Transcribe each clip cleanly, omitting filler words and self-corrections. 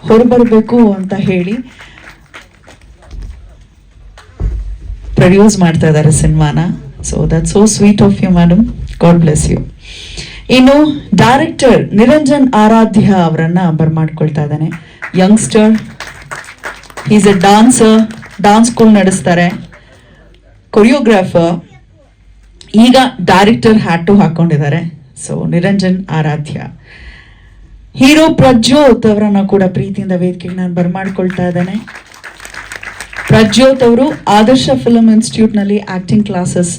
ಹೊರಬರಬೇಕು ಅಂತ ಹೇಳಿ ಪ್ರೊಡ್ಯೂಸ್ ಮಾಡ್ತಾ ಇದ್ದಾರೆ ಸಿನಿಮಾನ. So that so sweet of you madam, God bless you. ಇನ್ನು ಡೈರೆಕ್ಟರ್ ನಿರಂಜನ್ ಆರಾಧ್ಯ ಅವರನ್ನ ಬರ್ಮಾಡ್ಕೊಳ್ತಾ ಇದ್ದಾನೆ. Youngster, is a dancer, dance school ನಡೆಸ್ತಾರೆ, ಕೊರಿಯೋಗ್ರಾಫರ್, ಈಗ ಡೈರೆಕ್ಟರ್ ಹ್ಯಾಟು ಹಾಕೊಂಡಿದ್ದಾರೆ. ಸೊ ನಿರಂಜನ್ ಆರಾಧ್ಯ. ಹೀರೋ ಪ್ರಜ್ಯೋತ್ ಅವರನ್ನ ಕೂಡ ಪ್ರೀತಿಯಿಂದ ವೇದಿಕೆಗೆ ನಾನು ಬರ್ಮಾಡ್ಕೊಳ್ತಾ ಇದ್ದೇನೆ. ಪ್ರಜ್ಯೋತ್ ಅವರು ಆದರ್ಶ ಫಿಲ್ಮ್ ಇನ್ಸ್ಟಿಟ್ಯೂಟ್ ನಲ್ಲಿ ಆಕ್ಟಿಂಗ್ ಕ್ಲಾಸಸ್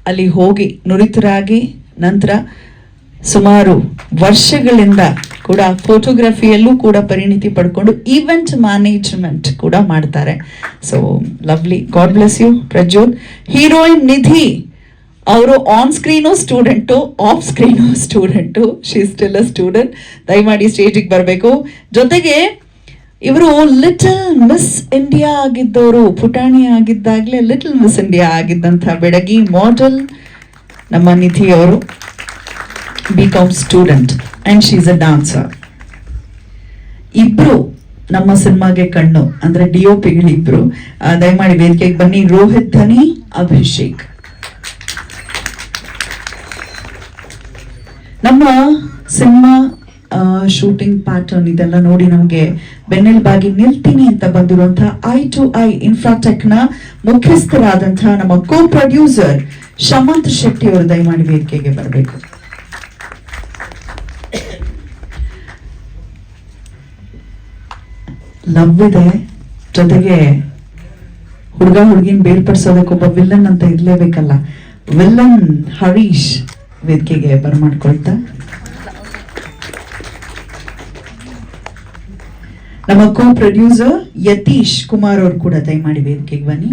ಅಲ್ಲಿ ಹೋಗಿ ನುರಿತರಾಗಿ ನಂತರ ಸುಮಾರು ವರ್ಷಗಳಿಂದ ಕೂಡ ಫೋಟೋಗ್ರಫಿಯಲ್ಲೂ ಕೂಡ ಪರಿಣಿತಿ ಪಡ್ಕೊಂಡು ಈವೆಂಟ್ ಮ್ಯಾನೇಜ್ಮೆಂಟ್ ಕೂಡ ಮಾಡ್ತಾರೆ. So lovely, God bless you Prajyoth. Heroine Nidhi ಅವರು on screen student, off screen student, she still a student. ದಯಮಾಡಿ ಸ್ಟೇಜಿಗೆ ಬರಬೇಕು. ಜೊತೆಗೆ ಇವರು ಲಿಟಲ್ ಮಿಸ್ ಇಂಡಿಯಾ ಆಗಿದ್ದವರು, ಪುಟಾಣಿ ಆಗಿದ್ದಾಗಲೇ ಲಿಟಲ್ ಮಿಸ್ ಇಂಡಿಯಾ ಆಗಿದ್ದಂಥ ಬೆಡಗಿ ಮಾಡೆಲ್ ನಮ್ಮ ನಿಧಿ ಅವರು, BCom student and she is a dancer. ಇಬ್ರು ನಮ್ಮ ಸಿನಿಮಾಗೆ ಕಣ್ಣು, ಅಂದ್ರೆ DOPಗಳಿಬ್ರು. ದಯಮಾಡಿ ವೇದಿಕೆಗೆ ಬನ್ನಿ. ರೋಹಿತ್ ಧನಿ, ಅಭಿಷೇಕ್. ನಮ್ಮ ಸಿನಿಮಾ ಶೂಟಿಂಗ್ ಪ್ಯಾಟರ್ನ್ ಇದೆಲ್ಲ ನೋಡಿ ನಮಗೆ ಬೆನ್ನೆಲುಬಾಗಿ ನಿಲ್ತೀನಿ ಅಂತ ಬಂದಿರುವಂತಹ I2I ಇನ್ಫ್ರಾಟೆಕ್ ನ ಮುಖ್ಯಸ್ಥರಾದಂತಹ ನಮ್ಮ ಕೋ ಪ್ರೊಡ್ಯೂಸರ್ ಶಮಂತ್ ಶೆಟ್ಟಿ ಅವರು ದಯಮಾಡಿ ವೇದಿಕೆಗೆ ಬರಬೇಕು. ಲವ್ ಇದೆ, ಜೊತೆಗೆ ಹುಡುಗ ಹುಡುಗಿನ ಬೇರ್ಪಡಿಸೋದಕ್ಕೊಬ್ಬ ವಿಲ್ಲನ್ ಅಂತ ಇರ್ಲೇಬೇಕಲ್ಲ. ವಿಲ್ಲನ್ ಹರೀಶ್ ವೇದಿಕೆಗೆ ಬರ್ಮಾಡ್ಕೊಳ್ತಾ, ನಮ್ಮ ಕೋ ಪ್ರೊಡ್ಯೂಸರ್ ಯತೀಶ್ ಕುಮಾರ್ ಅವರು ಕೂಡ ದಯಮಾಡಿ ವೇದಿಕೆಗೆ ಬನ್ನಿ.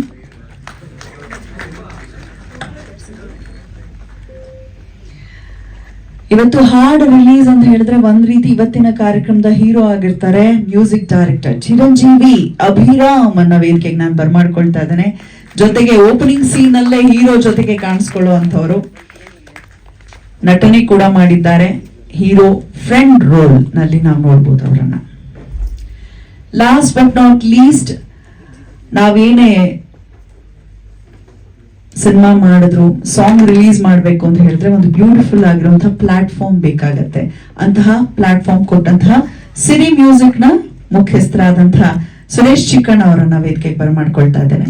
ಇವತ್ತು ಹಾಡು ರಿಲೀಸ್ ಅಂತ ಹೇಳಿದ್ರೆ ಒಂದ್ ರೀತಿ ಇವತ್ತಿನ ಕಾರ್ಯಕ್ರಮದ ಹೀರೋ ಆಗಿರ್ತಾರೆ ಮ್ಯೂಸಿಕ್ ಡೈರೆಕ್ಟರ್ ಚಿರಂಜೀವಿ ಅಭಿರಾಮ್ ಅನ್ನ ವೇದಿಕೆಗೆ ನಾನು ಬರ್ಮಾಡ್ಕೊಳ್ತಾ ಇದ್ದೇನೆ. ಜೊತೆಗೆ ಓಪನಿಂಗ್ ಸೀನ್ ಅಲ್ಲೇ ಹೀರೋ ಜೊತೆಗೆ ಕಾಣಿಸ್ಕೊಳ್ಳುವಂತವರು, ನಟನೆ ಕೂಡ ಮಾಡಿದ್ದಾರೆ. ಹೀರೋ ಫ್ರೆಂಡ್ ರೋಲ್ ನಲ್ಲಿ ನಾವು ನೋಡ್ಬೋದು ಅವರನ್ನ. ಲಾಸ್ಟ್ ಬಟ್ ನಾಟ್ ಲೀಸ್ಟ್, ನಾವೇನೇ ಸಿನಿಮಾ ಮಾಡಿದ್ರು, ಸಾಂಗ್ ರಿಲೀಸ್ ಮಾಡಬೇಕು ಅಂತ ಹೇಳಿದ್ರೆ ಒಂದು ಬ್ಯೂಟಿಫುಲ್ ಆಗಿರುವಂತಹ ಪ್ಲಾಟ್ಫಾರ್ಮ್ ಬೇಕಾಗತ್ತೆ. ಅಂತಹ ಪ್ಲಾಟ್ಫಾರ್ಮ್ ಕೊಟ್ಟಂತಹ ಸಿರಿ ಮ್ಯೂಸಿಕ್ ನ ಮುಖ್ಯಸ್ಥರಾದಂತಹ ಸುರೇಶ್ ಚಿಕ್ಕಣ್ಣ ಅವರನ್ನ ವೇದಿಕೆಗೆ ಬರ್ಮಾಡ್ಕೊಳ್ತಾ ಇದ್ದೇನೆ.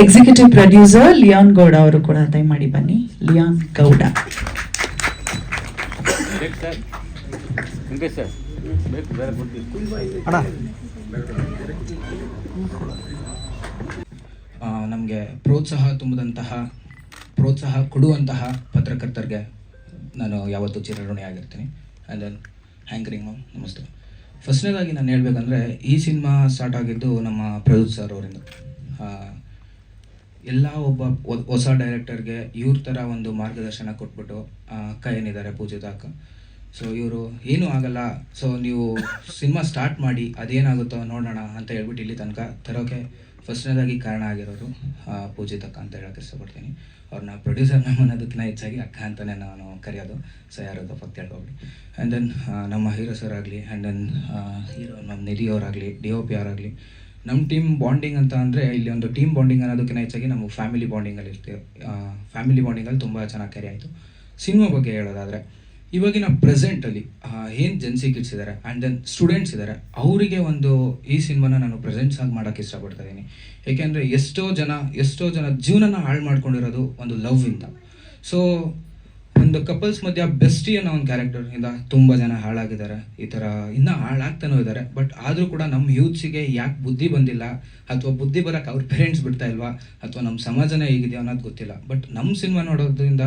ಎಕ್ಸಿಕ್ಯೂಟಿವ್ ಪ್ರೊಡ್ಯೂಸರ್ ಲಿಯಾನ್ ಗೌಡ ಅವರು ಕೂಡ ದಯಮಾಡಿ ಬನ್ನಿ. ಲಿಯಾನ್ ಗೌಡ. ನಮಗೆ ಪ್ರೋತ್ಸಾಹ ಕೊಡುವಂತಹ ಪತ್ರಕರ್ತರಿಗೆ ನಾನು ಯಾವತ್ತೂ ಚಿರಋಣಿಯಾಗಿರ್ತೀನಿ. ಆ್ಯಂಡ್ ದೆನ್ ಹ್ಯಾಂಕರಿಂಗ್ ಮ್ಯಾಮ್, ನಮಸ್ತೆ. ಫಸ್ಟ್ನೇದಾಗಿ ನಾನು ಹೇಳ್ಬೇಕಂದ್ರೆ, ಈ ಸಿನಿಮಾ ಸ್ಟಾರ್ಟ್ ಆಗಿದ್ದು ನಮ್ಮ ಪ್ರೊಡ್ಯೂಸರ್ ಅವರಿಂದ. ಎಲ್ಲ ಒಬ್ಬ ಹೊಸ ಡೈರೆಕ್ಟರ್ಗೆ ಇವ್ರ ಥರ ಒಂದು ಮಾರ್ಗದರ್ಶನ ಕೊಟ್ಬಿಟ್ಟು, ಅಕ್ಕ ಏನಿದ್ದಾರೆ ಪೂಜಿತ ಅಕ್ಕ, ಸೊ ಇವರು ಏನೂ ಆಗಲ್ಲ, ಸೊ ನೀವು ಸಿನಿಮಾ ಸ್ಟಾರ್ಟ್ ಮಾಡಿ ಅದೇನಾಗುತ್ತೋ ನೋಡೋಣ ಅಂತ ಹೇಳ್ಬಿಟ್ಟು ಇಲ್ಲಿ ತನಕ ತರೋಕ್ಕೆ ಫಸ್ಟ್ನೇದಾಗಿ ಕಾರಣ ಆಗಿರೋರು ಪೂಜಿತ ಅಕ್ಕ ಅಂತ ಹೇಳೋಕ್ಕೆ ಇಷ್ಟಪಡ್ತೀನಿ. ಅವ್ರನ್ನ ಪ್ರೊಡ್ಯೂಸರ್ ಮ್ಯಾಮ್ ಅನ್ನೋದಕ್ಕಿಂತ ಹೆಚ್ಚಾಗಿ ಅಕ್ಕ ಅಂತಲೇ ನಾನು ಕರೆಯೋದು, ಸೊ ಯಾರದು ಫಕ್ತ ಹೇಳ್ಕೊಬಿಡಿ. ಆ್ಯಂಡ್ ದೆನ್ ನಮ್ಮ ಹೀರೋ ಸರ್ ಆಗಲಿ, ಆ್ಯಂಡ್ ದೆನ್ ಹೀರೋ ನಮ್ಮ ನಿಧಿ ಅವರಾಗಲಿ, DOP ಅವರಾಗಲಿ, ನಮ್ಮ ಟೀಮ್ ಬಾಂಡಿಂಗ್ ಅಂತ ಅಂದರೆ ಇಲ್ಲಿ ಒಂದು ಟೀಮ್ ಬಾಂಡಿಂಗ್ ಅನ್ನೋದಕ್ಕಿಂತ ಹೆಚ್ಚಾಗಿ ನಮ್ಮ ಫ್ಯಾಮಿಲಿ ಬಾಂಡಿಂಗಲ್ಲಿ ಇರ್ತೀವಿ. ಫ್ಯಾಮಿಲಿ ಬಾಂಡಿಂಗಲ್ಲಿ ತುಂಬ ಚೆನ್ನಾಗಿ ಕ್ಯಾರಿ ಆಯಿತು. ಸಿನಿಮಾ ಬಗ್ಗೆ ಹೇಳೋದಾದರೆ, ಇವಾಗಿನ ಪ್ರೆಸೆಂಟಲ್ಲಿ ಏನು ಜೆನ್ಸಿ ಕಿಡ್ಸ್ ಇದ್ದಾರೆ ಆ್ಯಂಡ್ ದೆನ್ ಸ್ಟೂಡೆಂಟ್ಸ್ ಇದ್ದಾರೆ, ಅವರಿಗೆ ಒಂದು ಈ ಸಿನಿಮಾನ ನಾನು ಪ್ರೆಸೆಂಟ್ಸ್ ಆಗಿ ಮಾಡೋಕ್ಕೆ ಇಷ್ಟಪಡ್ತಾ ಇದ್ದೀನಿ. ಏಕೆಂದರೆ ಎಷ್ಟೋ ಜನ ಜೀವನನ ಹಾಳು ಮಾಡ್ಕೊಂಡಿರೋದು ಒಂದು ಲವ್ ಇಂದ. ಸೊ ಒಂದು ಕಪಲ್ಸ್ ಮಧ್ಯ ಬೆಸ್ಟಿ ಅನ್ನೋ ಒಂದು ಕ್ಯಾರೆಕ್ಟರ್ನಿಂದ ತುಂಬ ಜನ ಹಾಳಾಗಿದ್ದಾರೆ, ಈ ಥರ ಇನ್ನೂ ಹಾಳಾಗ್ತಾನೂ ಇದ್ದಾರೆ. ಬಟ್ ಆದರೂ ಕೂಡ ನಮ್ಮ ಯೂತ್ಸಿಗೆ ಯಾಕೆ ಬುದ್ಧಿ ಬಂದಿಲ್ಲ, ಅಥವಾ ಬುದ್ಧಿ ಬರೋಕ್ಕೆ ಅವ್ರ ಪೇರೆಂಟ್ಸ್ ಬಿಡ್ತಾ ಇಲ್ವಾ, ಅಥವಾ ನಮ್ಮ ಸಮಾಜನೇ ಹೇಗಿದೆಯೋ ಅನ್ನೋದು ಗೊತ್ತಿಲ್ಲ. ಬಟ್ ನಮ್ಮ ಸಿನಿಮಾ ನೋಡೋದ್ರಿಂದ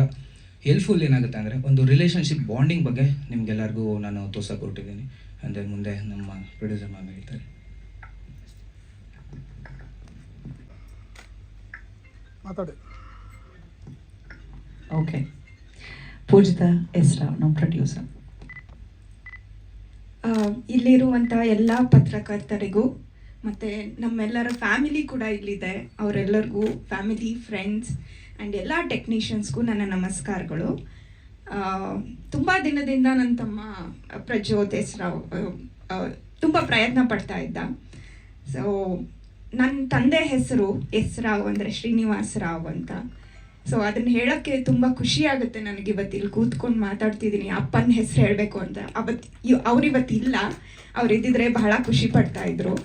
ಹೆಲ್ಪ್ಫುಲ್ ಏನಾಗುತ್ತೆ ಅಂದರೆ, ಒಂದು ರಿಲೇಷನ್ಶಿಪ್ ಬಾಂಡಿಂಗ್ ಬಗ್ಗೆ ನಿಮ್ಗೆಲ್ಲರಿಗೂ ನಾನು ತೋರ್ಸಕ್ಕೆ ಹೊರಟಿದ್ದೀನಿ. ಅಂದರೆ ಮುಂದೆ ನಮ್ಮ ಪ್ರೊಡ್ಯೂಸರ್ ಮ್ಯಾಮ್ ಹೇಳ್ತಾರೆ. ಮಾತಾಡಿ. ಓಕೆ, ಪೂಜಿತಾ ಎಸ್ರಾವ್, ನಮ್ಮ ಪ್ರೊಡ್ಯೂಸರ್. ಇಲ್ಲಿರುವಂಥ ಎಲ್ಲ ಪತ್ರಕರ್ತರಿಗೂ ಮತ್ತು ನಮ್ಮೆಲ್ಲರ ಫ್ಯಾಮಿಲಿ ಕೂಡ ಇಲ್ಲಿದೆ. ಅವರೆಲ್ಲರಿಗೂ, ಫ್ಯಾಮಿಲಿ, ಫ್ರೆಂಡ್ಸ್ ಆ್ಯಂಡ್ ಎಲ್ಲ ಟೆಕ್ನಿಷಿಯನ್ಸ್ಗೂ ನನ್ನ ನಮಸ್ಕಾರಗಳು. ತುಂಬ ದಿನದಿಂದ ನನ್ನ ತಮ್ಮ ಪ್ರಜ್ಯೋತ್ ಹೆಸ್ರಾವ್ ತುಂಬ ಪ್ರಯತ್ನ ಪಡ್ತಾ ಇದ್ದ. ಸೊ ನನ್ನ ತಂದೆ ಹೆಸರು ರಾವ್ ಅಂದರೆ ಶ್ರೀನಿವಾಸ ರಾವ್ ಅಂತ. ಸೊ ಅದನ್ನು ಹೇಳೋಕ್ಕೆ ತುಂಬ ಖುಷಿ ಆಗುತ್ತೆ ನನಗೆ. ಇವತ್ತು ಇಲ್ಲಿ ಕೂತ್ಕೊಂಡು ಮಾತಾಡ್ತಿದ್ದೀನಿ, ಅಪ್ಪನ ಹೆಸರು ಹೇಳಬೇಕು ಅಂತ. ಅವರಿವತ್ತು ಇಲ್ಲ, ಅವರಿದ್ದಿದ್ರೆ ಬಹಳ ಖುಷಿ ಪಡ್ತಾಯಿದ್ರು.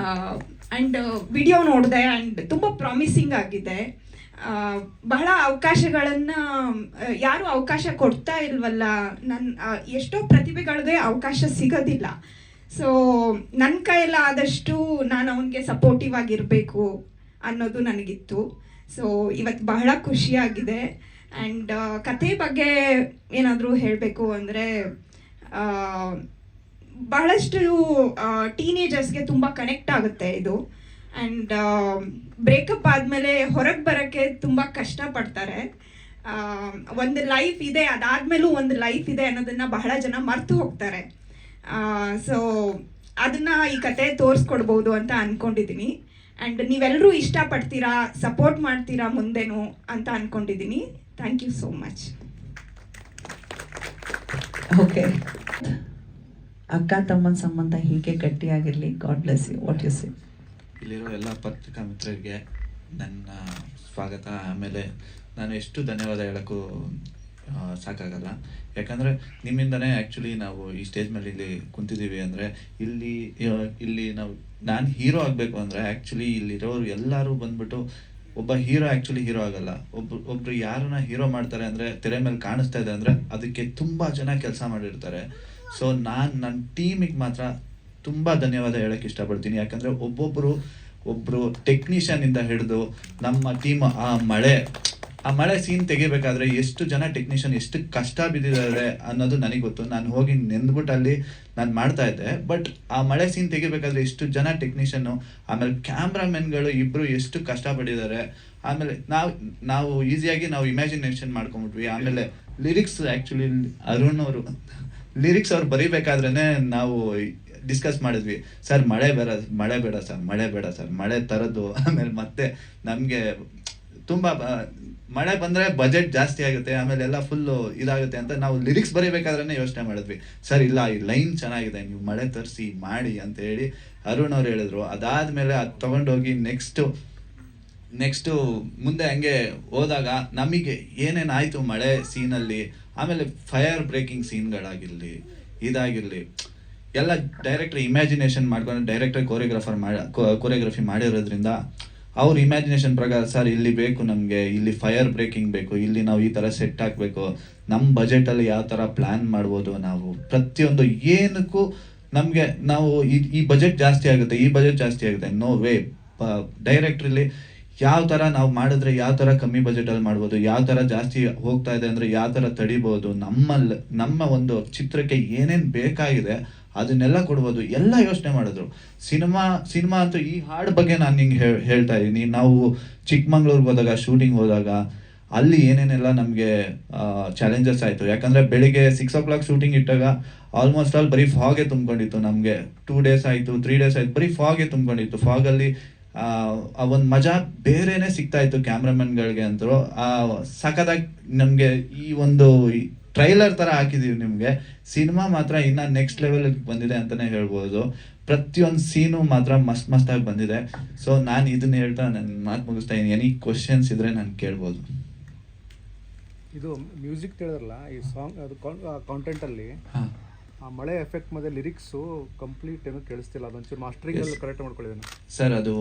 ಆ್ಯಂಡ್ ವಿಡಿಯೋ ನೋಡಿದೆ ಆ್ಯಂಡ್ ತುಂಬ ಪ್ರಾಮಿಸಿಂಗ್ ಆಗಿದೆ. ಬಹಳ ಅವಕಾಶಗಳನ್ನು ಯಾರೂ ಅವಕಾಶ ಕೊಡ್ತಾ ಇಲ್ವಲ್ಲ. ಎಷ್ಟೋ ಪ್ರತಿಭೆಗಳಿಗೆ ಅವಕಾಶ ಸಿಗೋದಿಲ್ಲ. ಸೊ ನನ್ನ ಕೈಯೆಲ್ಲ ಆದಷ್ಟು ನಾನು ಅವನಿಗೆ ಸಪೋರ್ಟಿವ್ ಆಗಿರಬೇಕು ಅನ್ನೋದು ನನಗಿತ್ತು. ಸೊ ಇವತ್ತು ಬಹಳ ಖುಷಿಯಾಗಿದೆ. ಆ್ಯಂಡ್ ಕತೆ ಬಗ್ಗೆ ಏನಾದರೂ ಹೇಳಬೇಕು ಅಂದರೆ, ಬಹಳಷ್ಟು ಟೀನೇಜರ್ಸ್ಗೆ ತುಂಬ ಕನೆಕ್ಟ್ ಆಗುತ್ತೆ ಇದು. ಆ್ಯಂಡ್ ಬ್ರೇಕಪ್ ಆದಮೇಲೆ ಹೊರಗೆ ಬರೋಕ್ಕೆ ತುಂಬ ಕಷ್ಟಪಡ್ತಾರೆ. ಒಂದು ಲೈಫ್ ಇದೆ, ಅದಾದಮೇಲೂ ಒಂದು ಲೈಫ್ ಇದೆ ಅನ್ನೋದನ್ನು ಬಹಳ ಜನ ಮರ್ತು ಹೋಗ್ತಾರೆ. ಸೊ ಅದನ್ನು ಈ ಕತೆ ತೋರಿಸ್ಕೊಡ್ಬೋದು ಅಂತ ಅಂದ್ಕೊಂಡಿದ್ದೀನಿ. ಆ್ಯಂಡ್ ನೀವೆಲ್ಲರೂ ಇಷ್ಟಪಡ್ತೀರಾ, ಸಪೋರ್ಟ್ ಮಾಡ್ತೀರಾ ಮುಂದೆನೂ ಅಂತ ಅಂದ್ಕೊಂಡಿದ್ದೀನಿ. Thank you so much. Okay, ಅಕ್ಕ ತಮ್ಮನ ಸಂಬಂಧ ಹೀಗೆ ಗಟ್ಟಿಯಾಗಿರಲಿ. God bless you. What you say? ಇಲ್ಲಿರೋ ಎಲ್ಲ ಪತ್ರಿಕಾ ಮಿತ್ರರಿಗೆ ನನ್ನ ಸ್ವಾಗತ. ಆಮೇಲೆ ನಾನು ಎಷ್ಟು ಧನ್ಯವಾದ ಹೇಳೋಕ್ಕೂ ಸಾಕಾಗಲ್ಲ. ಯಾಕಂದರೆ ನಿಮ್ಮಿಂದನೇ ಆ್ಯಕ್ಚುಲಿ ನಾವು ಈ ಸ್ಟೇಜ್ ಮೇಲೆ ಇಲ್ಲಿ ಕುಂತಿದ್ದೀವಿ. ಅಂದರೆ ಇಲ್ಲಿ ನಾನು ಹೀರೋ ಆಗಬೇಕು ಅಂದರೆ ಆ್ಯಕ್ಚುಲಿ ಇಲ್ಲಿರೋರು ಎಲ್ಲರೂ ಬಂದ್ಬಿಟ್ಟು, ಒಬ್ಬ ಹೀರೋ ಆ್ಯಕ್ಚುಲಿ ಹೀರೋ ಆಗಲ್ಲ. ಒಬ್ರು ಯಾರನ್ನ ಹೀರೋ ಮಾಡ್ತಾರೆ ಅಂದರೆ, ತೆರೆ ಮೇಲೆ ಕಾಣಿಸ್ತಾ ಇದೆ ಅಂದರೆ ಅದಕ್ಕೆ ತುಂಬ ಜನ ಕೆಲಸ ಮಾಡಿರ್ತಾರೆ. ಸೊ ನಾನು ನನ್ನ ಟೀಮಿಗೆ ಮಾತ್ರ ತುಂಬ ಧನ್ಯವಾದ ಹೇಳೋಕ್ಕೆ ಇಷ್ಟಪಡ್ತೀನಿ. ಯಾಕಂದರೆ ಒಬ್ಬರು ಟೆಕ್ನಿಷಿಯನಿಂದ ಹಿಡಿದು ನಮ್ಮ ಟೀಮ್ ಆ ಮಳೆ ಸೀನ್ ತೆಗಿಬೇಕಾದ್ರೆ ಎಷ್ಟು ಜನ ಟೆಕ್ನಿಷಿಯನ್ ಎಷ್ಟು ಕಷ್ಟ ಬಿದ್ದಿದ್ದಾರೆ ಅನ್ನೋದು ನನಗೆ ಗೊತ್ತು. ನಾನು ಹೋಗಿ ನೆಂದ್ಬಿಟ್ಟು ಅಲ್ಲಿ ನಾನು ಮಾಡ್ತಾ ಇದ್ದೆ. ಬಟ್ ಆ ಮಳೆ ಸೀನ್ ತೆಗಿಬೇಕಾದ್ರೆ ಎಷ್ಟು ಜನ ಟೆಕ್ನಿಷಿಯನ್ನು, ಆಮೇಲೆ ಕ್ಯಾಮ್ರಾಮೆನ್ಗಳು ಇಬ್ಬರು ಎಷ್ಟು ಕಷ್ಟಪಟ್ಟಿದ್ದಾರೆ. ಆಮೇಲೆ ನಾವು ಈಸಿಯಾಗಿ ನಾವು ಇಮ್ಯಾಜಿನೇಷನ್ ಮಾಡ್ಕೊಂಬಿಟ್ವಿ. ಆಮೇಲೆ ಲಿರಿಕ್ಸ್ ಆ್ಯಕ್ಚುಲಿ ಅರುಣ್ ಅವರು ಲಿರಿಕ್ಸ್ ಅವ್ರು ಬರೀಬೇಕಾದ್ರೇ ನಾವು ಡಿಸ್ಕಸ್ ಮಾಡಿದ್ವಿ, ಸರ್ ಮಳೆ ಬೇಡ ಸರ್, ಮಳೆ ತರದ್ದು. ಆಮೇಲೆ ಮತ್ತೆ ನಮಗೆ ತುಂಬ ಮಳೆ ಬಂದರೆ ಬಜೆಟ್ ಜಾಸ್ತಿ ಆಗುತ್ತೆ, ಆಮೇಲೆ ಎಲ್ಲ ಫುಲ್ಲು ಇದಾಗುತ್ತೆ ಅಂತ ನಾವು ಲಿರಿಕ್ಸ್ ಬರೀಬೇಕಾದ್ರೇ ಯೋಚನೆ ಮಾಡಿದ್ವಿ. ಸರ್ ಇಲ್ಲ, ಈ ಲೈನ್ ಚೆನ್ನಾಗಿದೆ, ನೀವು ಮಳೆ ತರಿಸಿ ಮಾಡಿ ಅಂತ ಹೇಳಿ ಅರುಣ್ ಅವ್ರು ಹೇಳಿದ್ರು. ಅದಾದಮೇಲೆ ಅದು ತೊಗೊಂಡೋಗಿ ನೆಕ್ಸ್ಟು ಮುಂದೆ ಹಂಗೆ ಹೋದಾಗ ನಮಗೆ ಏನೇನಾಯಿತು ಮಳೆ ಸೀನಲ್ಲಿ, ಆಮೇಲೆ ಫೈರ್ ಬ್ರೇಕಿಂಗ್ ಸೀನ್ಗಳಾಗಿರಲಿ ಇದಾಗಿರಲಿ ಎಲ್ಲ ಡೈರೆಕ್ಟರ್ ಇಮ್ಯಾಜಿನೇಷನ್ ಮಾಡ್ಕೊಂಡು ಡೈರೆಕ್ಟರ್ ಕೊರಿಯೋಗ್ರಫಿ ಮಾಡಿರೋದ್ರಿಂದ ಅವ್ರ ಇಮ್ಯಾಜಿನೇಷನ್ ಪ್ರಕಾರ, ಸರ್ ಇಲ್ಲಿ ಬೇಕು ನಮಗೆ, ಇಲ್ಲಿ ಫೈರ್ ಬ್ರೇಕಿಂಗ್ ಬೇಕು, ಇಲ್ಲಿ ನಾವು ಈ ಥರ ಸೆಟ್ ಹಾಕಬೇಕು, ನಮ್ಮ ಬಜೆಟಲ್ಲಿ ಯಾವ ಥರ ಪ್ಲ್ಯಾನ್ ಮಾಡ್ಬೋದು, ನಾವು ಪ್ರತಿಯೊಂದು ಏನಕ್ಕೂ ನಮಗೆ ನಾವು ಈ ಬಜೆಟ್ ಜಾಸ್ತಿ ಆಗುತ್ತೆ ನೋ ವೇ. ಡೈರೆಕ್ಟ್ರಲ್ಲಿ ಯಾವ ಥರ ನಾವು ಮಾಡಿದ್ರೆ ಯಾವ ಥರ ಕಮ್ಮಿ ಬಜೆಟಲ್ಲಿ ಮಾಡ್ಬೋದು, ಯಾವ ಥರ ಜಾಸ್ತಿ ಹೋಗ್ತಾ ಇದೆ ಅಂದರೆ ಯಾವ ಥರ ತಡಿಬೋದು, ನಮ್ಮ ಒಂದು ಚಿತ್ರಕ್ಕೆ ಏನೇನು ಬೇಕಾಗಿದೆ ಅದನ್ನೆಲ್ಲ ಕೊಡ್ಬೋದು, ಎಲ್ಲ ಯೋಚನೆ ಮಾಡಿದ್ರು. ಸಿನಿಮಾ ಅಂತೂ ಈ ಹಾಡು ಬಗ್ಗೆ ನಾನು ನಿಂಗೆ ಹೇಳ್ತಾ ಇದ್ದೀನಿ. ನಾವು ಚಿಕ್ಕಮಂಗ್ಳೂರ್ಗೆ ಹೋದಾಗ, ಶೂಟಿಂಗ್ ಹೋದಾಗ ಅಲ್ಲಿ ಏನೇನೆಲ್ಲ ನಮಗೆ ಚಾಲೆಂಜಸ್ ಆಯಿತು. ಯಾಕಂದರೆ ಬೆಳಿಗ್ಗೆ 6 o'clock ಶೂಟಿಂಗ್ ಇಟ್ಟಾಗ ಆಲ್ಮೋಸ್ಟ್ ಆಲ್ ಬರೀ ಫಾಗೆ ತುಂಬ್ಕೊಂಡಿತ್ತು. ನಮಗೆ 2 days ಆಯಿತು, 3 days ಆಯಿತು, ಬರೀ ಫಾಗೆ ತುಂಬ್ಕೊಂಡಿತ್ತು. ಫಾಗಲ್ಲಿ ಆ ಒಂದು ಮಜಾ ಬೇರೆನೇ ಸಿಗ್ತಾ ಇತ್ತು ಕ್ಯಾಮ್ರಾಮನ್ಗಳಿಗೆ ಅಂತೂ. ಸಖತ್ತಾಗಿ ನಮಗೆ ಈ ಒಂದು ಟ್ರೈಲರ್ ಥರ ಹಾಕಿದ್ದೀವಿ ನಿಮಗೆ. ಸಿನಿಮಾ ಮಾತ್ರ ಇನ್ನು ನೆಕ್ಸ್ಟ್ ಲೆವೆಲ್ಗೆ ಬಂದಿದೆ ಅಂತಲೇ ಹೇಳ್ಬೋದು. ಪ್ರತಿಯೊಂದು ಸೀನು ಮಾತ್ರ ಮಸ್ತಾಗಿ ಬಂದಿದೆ. ಸೊ ನಾನು ಇದನ್ನ ಹೇಳ್ತಾ ನನ್ನ ಮಾತು ಮುಗಿಸ್ತಾ ಇದ್ದೀನಿ. ಎನಿ ಕ್ವಶನ್ಸ್ ಇದ್ರೆ ನಾನು ಕೇಳ್ಬೋದು. ಇದು ಮ್ಯೂಸಿಕ್ ಹೇಳಿದ್ರಲ್ಲ, ಈ ಸಾಂಗ್ ಅದು ಕಾಂಟೆಂಟಲ್ಲಿ ಆ ಮಳೆ ಎಫೆಕ್ಟ್ ಮತ್ತೆ ಲಿರಿಕ್ಸು ಕಂಪ್ಲೀಟ್ ಏನೋ ಕೇಳಿಸ್ತಿಲ್ಲ. ಅದೊಂಚೂರು ಮಾಸ್ಟರಿಂಗಲ್ಲಿ ಕರೆಕ್ಟ್ ಮಾಡ್ಕೊಳ್ಳಿದ್ದೇನೆ ಸರ್. ಅದು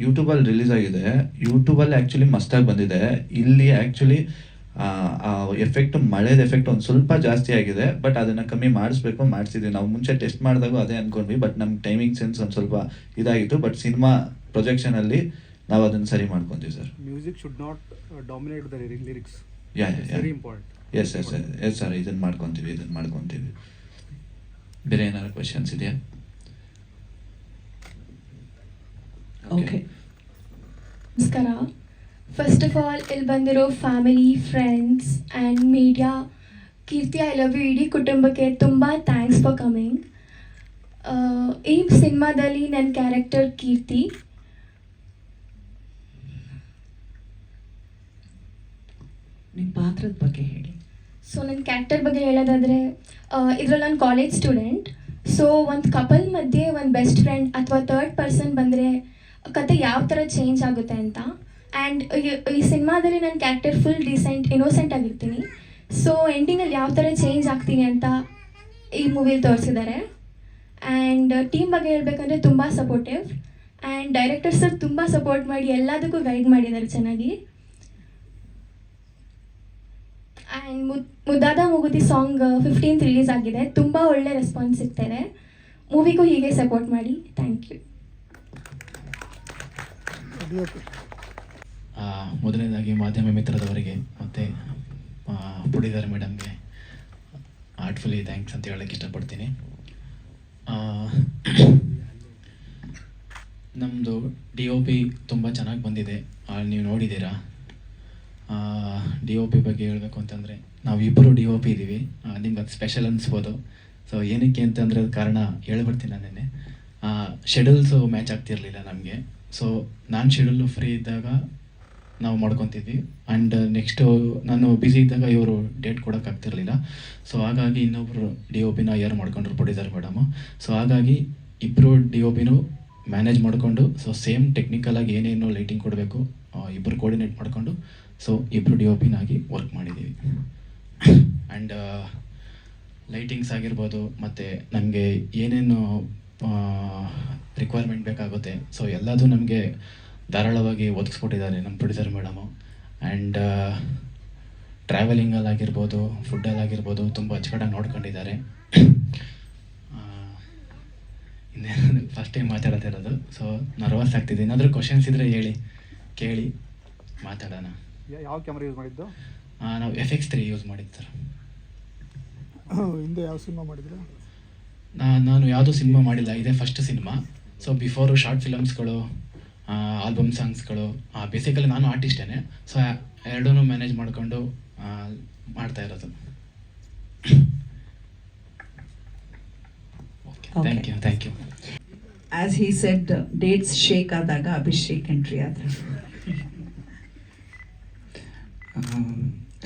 ಯೂಟ್ಯೂಬಲ್ಲಿ ರಿಲೀಸ್ ಆಗಿದೆ. ಯೂಟ್ಯೂಬಲ್ಲಿ ಆ್ಯಕ್ಚುಲಿ ಮಸ್ತಾಗಿ ಬಂದಿದೆ. ಇಲ್ಲಿ ಆ್ಯಕ್ಚುಲಿ ಆ ಎಫೆಕ್ಟ್, ಮಳೆದ ಎಫೆಕ್ಟ್ ಒಂದು ಸ್ವಲ್ಪ ಜಾಸ್ತಿ ಆಗಿದೆ. ಬಟ್ ಅದನ್ನು ಕಮ್ಮಿ ಮಾಡಿಸಿದ್ವಿ. ನಾವು ಮುಂಚೆ ಟೆಸ್ಟ್ ಮಾಡಿದಾಗೂ ಅದೇ ಅಂದ್ಕೊಂಡ್ವಿ. ಬಟ್ ನಮ್ಮ ಟೈಮಿಂಗ್ ಸೆನ್ಸ್ ಒಂದು ಸ್ವಲ್ಪ ಇದಾಗಿತ್ತು. ಬಟ್ ಸಿನಿಮಾ ಪ್ರೊಜೆಕ್ಷನಲ್ಲಿ ನಾವು ಅದನ್ನು ಸರಿ ಮಾಡ್ಕೊಂತೀವಿ sir. Music should not dominate the lyrics. Very important. Yes sir, ಇದನ್ನು ಮಾಡ್ಕೊತೀವಿ. ಬೇರೆ ಏನಾದ್ರು ಕ್ವೆಶನ್ಸ್ ಇದೆಯಾ? ಓಕೆ, ನಮಸ್ಕಾರ. ಫಸ್ಟ್ ಆಫ್ ಆಲ್ ಇಲ್ಲಿ ಬಂದಿರೋ family, friends and media, Keerthi I love you ಇಡೀ ಕುಟುಂಬಕ್ಕೆ ತುಂಬ ಥ್ಯಾಂಕ್ಸ್ ಫಾರ್ ಕಮಿಂಗ್. ಈ ಸಿನಿಮಾದಲ್ಲಿ ನನ್ನ ಕ್ಯಾರೆಕ್ಟರ್ ಕೀರ್ತಿ. ನಿಮ್ಮ ಪಾತ್ರದ ಬಗ್ಗೆ ಹೇಳಿ. ಸೊ ನನ್ನ ಕ್ಯಾರೆಕ್ಟರ್ ಬಗ್ಗೆ ಹೇಳೋದಾದರೆ, ಇದರಲ್ಲಿ ನಾನು ಕಾಲೇಜ್ ಸ್ಟೂಡೆಂಟ್. ಸೊ ಒಂದು ಕಪಲ್ ಮಧ್ಯೆ ಒಂದು ಬೆಸ್ಟ್ ಫ್ರೆಂಡ್ ಅಥವಾ ಥರ್ಡ್ ಪರ್ಸನ್ ಬಂದರೆ ಕತೆ ಯಾವ ಥರ ಚೇಂಜ್ ಆಗುತ್ತೆ ಅಂತ. ಆ್ಯಂಡ್ ಈ ಸಿನಿಮಾದಲ್ಲಿ ನನ್ನ ಕ್ಯಾರೆಕ್ಟರ್ ಫುಲ್ ಡೀಸೆಂಟ್ ಇನ್ನೋಸೆಂಟ್ ಆಗಿರ್ತೀನಿ. ಸೊ ಎಂಡಿಂಗಲ್ಲಿ ಯಾವ ಥರ ಚೇಂಜ್ ಆಗ್ತೀನಿ ಅಂತ ಈ ಮೂವಿಲಿ ತೋರಿಸಿದ್ದಾರೆ. ಆ್ಯಂಡ್ ಟೀಮ್ ಬಗ್ಗೆ ಹೇಳಬೇಕಂದ್ರೆ ತುಂಬ ಸಪೋರ್ಟಿವ್. ಆ್ಯಂಡ್ ಡೈರೆಕ್ಟರ್ ಸರ್ ತುಂಬ ಸಪೋರ್ಟ್ ಮಾಡಿ ಎಲ್ಲದಕ್ಕೂ ಗೈಡ್ ಮಾಡಿದ್ದಾರೆ ಚೆನ್ನಾಗಿ. ಆ್ಯಂಡ್ ಮುದ್ದಾದ ಮೂಗುತಿ ಸಾಂಗ್ 15th ರಿಲೀಸ್ ಆಗಿದೆ. ತುಂಬ ಒಳ್ಳೆ ರೆಸ್ಪಾನ್ಸ್ ಸಿಗ್ತಾಯಿದೆ. ಮೂವಿಗೂ ಹೀಗೆ ಸಪೋರ್ಟ್ ಮಾಡಿ. Thank you. ಮೊದಲನೇದಾಗಿ ಮಾಧ್ಯಮ ಮಿತ್ರದವರಿಗೆ ಮತ್ತು ಪುಡಿದಾರ್ ಮೇಡಮ್ಗೆ ಹಾರ್ಟ್ಫುಲಿ ಥ್ಯಾಂಕ್ಸ್ ಅಂತ ಹೇಳೋಕ್ಕೆ ಇಷ್ಟಪಡ್ತೀನಿ. ನಮ್ಮದು DOP ತುಂಬ ಚೆನ್ನಾಗಿ ಬಂದಿದೆ, ನೀವು ನೋಡಿದ್ದೀರಾ. DOP ಬಗ್ಗೆ ಹೇಳಬೇಕು ಅಂತಂದರೆ ನಾವಿಬ್ಬರು DOP ಇದ್ದೀವಿ. ನಿಮ್ಗೆ ಅದು ಸ್ಪೆಷಲ್ ಅನಿಸ್ಬೋದು. ಸೊ ಏನಕ್ಕೆ ಅಂತಂದರೆ ಅದು ಕಾರಣ ಹೇಳ್ಬಿಡ್ತೀನಿ ನಾನೇನೆ. ಶೆಡ್ಯೂಲ್ಸು ಮ್ಯಾಚ್ ಆಗ್ತಿರಲಿಲ್ಲ ನಮಗೆ. ಸೊ ನಾನು ಶೆಡ್ಯೂಲು ಫ್ರೀ ಇದ್ದಾಗ ನಾವು ಮಾಡ್ಕೊತಿದ್ವಿ. ಆ್ಯಂಡ್ ನೆಕ್ಸ್ಟು ನಾನು ಬ್ಯುಸಿ ಇದ್ದಾಗ ಇವರು ಡೇಟ್ ಕೊಡೋಕ್ಕಾಗ್ತಿರ್ಲಿಲ್ಲ. ಸೊ ಹಾಗಾಗಿ ಇನ್ನೊಬ್ಬರು DOPನ ಹೈಯರ್ ಮಾಡ್ಕೊಂಡ್ರು ಪುಡಿದಾರ್ ಮೇಡಮು. ಸೊ ಹಾಗಾಗಿ ಇಬ್ಬರು DOPನೂ ಮ್ಯಾನೇಜ್ ಮಾಡಿಕೊಂಡು, ಸೊ ಸೇಮ್ ಟೆಕ್ನಿಕಲಾಗಿ ಏನೇನು ಲೈಟಿಂಗ್ ಕೊಡಬೇಕು ಇಬ್ಬರು ಕೋರ್ಡಿನೇಟ್ ಮಾಡಿಕೊಂಡು, ಸೊ ಇಬ್ಬರು DOPನಾಗಿ ವರ್ಕ್ ಮಾಡಿದ್ದೀವಿ. ಆ್ಯಂಡ್ ಲೈಟಿಂಗ್ಸ್ ಆಗಿರ್ಬೋದು, ಮತ್ತು ನಮಗೆ ಏನೇನು ರಿಕ್ವೈರ್ಮೆಂಟ್ ಬೇಕಾಗುತ್ತೆ, ಸೊ ಎಲ್ಲದೂ ನಮಗೆ ಧಾರಾಳವಾಗಿ ಒದಗಿಸ್ಕೊಟ್ಟಿದ್ದಾರೆ ನಮ್ಮ ಪ್ರೊಡ್ಯೂಸರ್ ಮೇಡಮು. ಆ್ಯಂಡ್ ಟ್ರಾವೆಲಿಂಗಲ್ಲಾಗಿರ್ಬೋದು, ಫುಡ್ಡಲ್ಲಾಗಿರ್ಬೋದು ತುಂಬ ಅಚ್ಚುಕಟ್ಟಾಗಿ ನೋಡ್ಕೊಂಡಿದ್ದಾರೆ. ಇನ್ನೇನು ಫಸ್ಟ್ ಟೈಮ್ ಮಾತಾಡ್ತಿರೋದು, ಸೊ ನರ್ವಸ್ ಆಗ್ತಿದೆ. ಏನಾದರೂ ಕ್ವಶನ್ಸ್ ಇದ್ದರೆ ಹೇಳಿ, ಕೇಳಿ ಮಾತಾಡೋಣ. ಯಾವ ಕ್ಯಾಮ್ರಾ ಯೂಸ್ ಮಾಡಿದ್ದು? ನಾವು FX3 ಯೂಸ್ ಮಾಡಿದ್ದು ಸರ್. ಹಿಂದೆ ಯಾವ ಸಿನಿಮಾ ಮಾಡಿದ್ರು? ನಾನು ಯಾವುದೂ ಸಿನಿಮಾ ಮಾಡಿಲ್ಲ, ಇದೇ first cinema. So before short ಫಿಲಮ್ಸ್ಗಳು, ಆಲ್ಬಮ್ ಸಾಂಗ್ಸ್ಗಳು, ಬೇಸಿಕಲಿ ನಾನು ಆರ್ಟಿಸ್ಟೇ. ಸೊ ಎರಡೂ ಮ್ಯಾನೇಜ್ ಮಾಡಿಕೊಂಡು ಮಾಡ್ತಾ ಇರೋದು. Thank you. As he said, dates shake ಆದಾಗ ಅಭಿಷೇಕ್ ಎಂಟ್ರಿ ಆದ್ರೆ.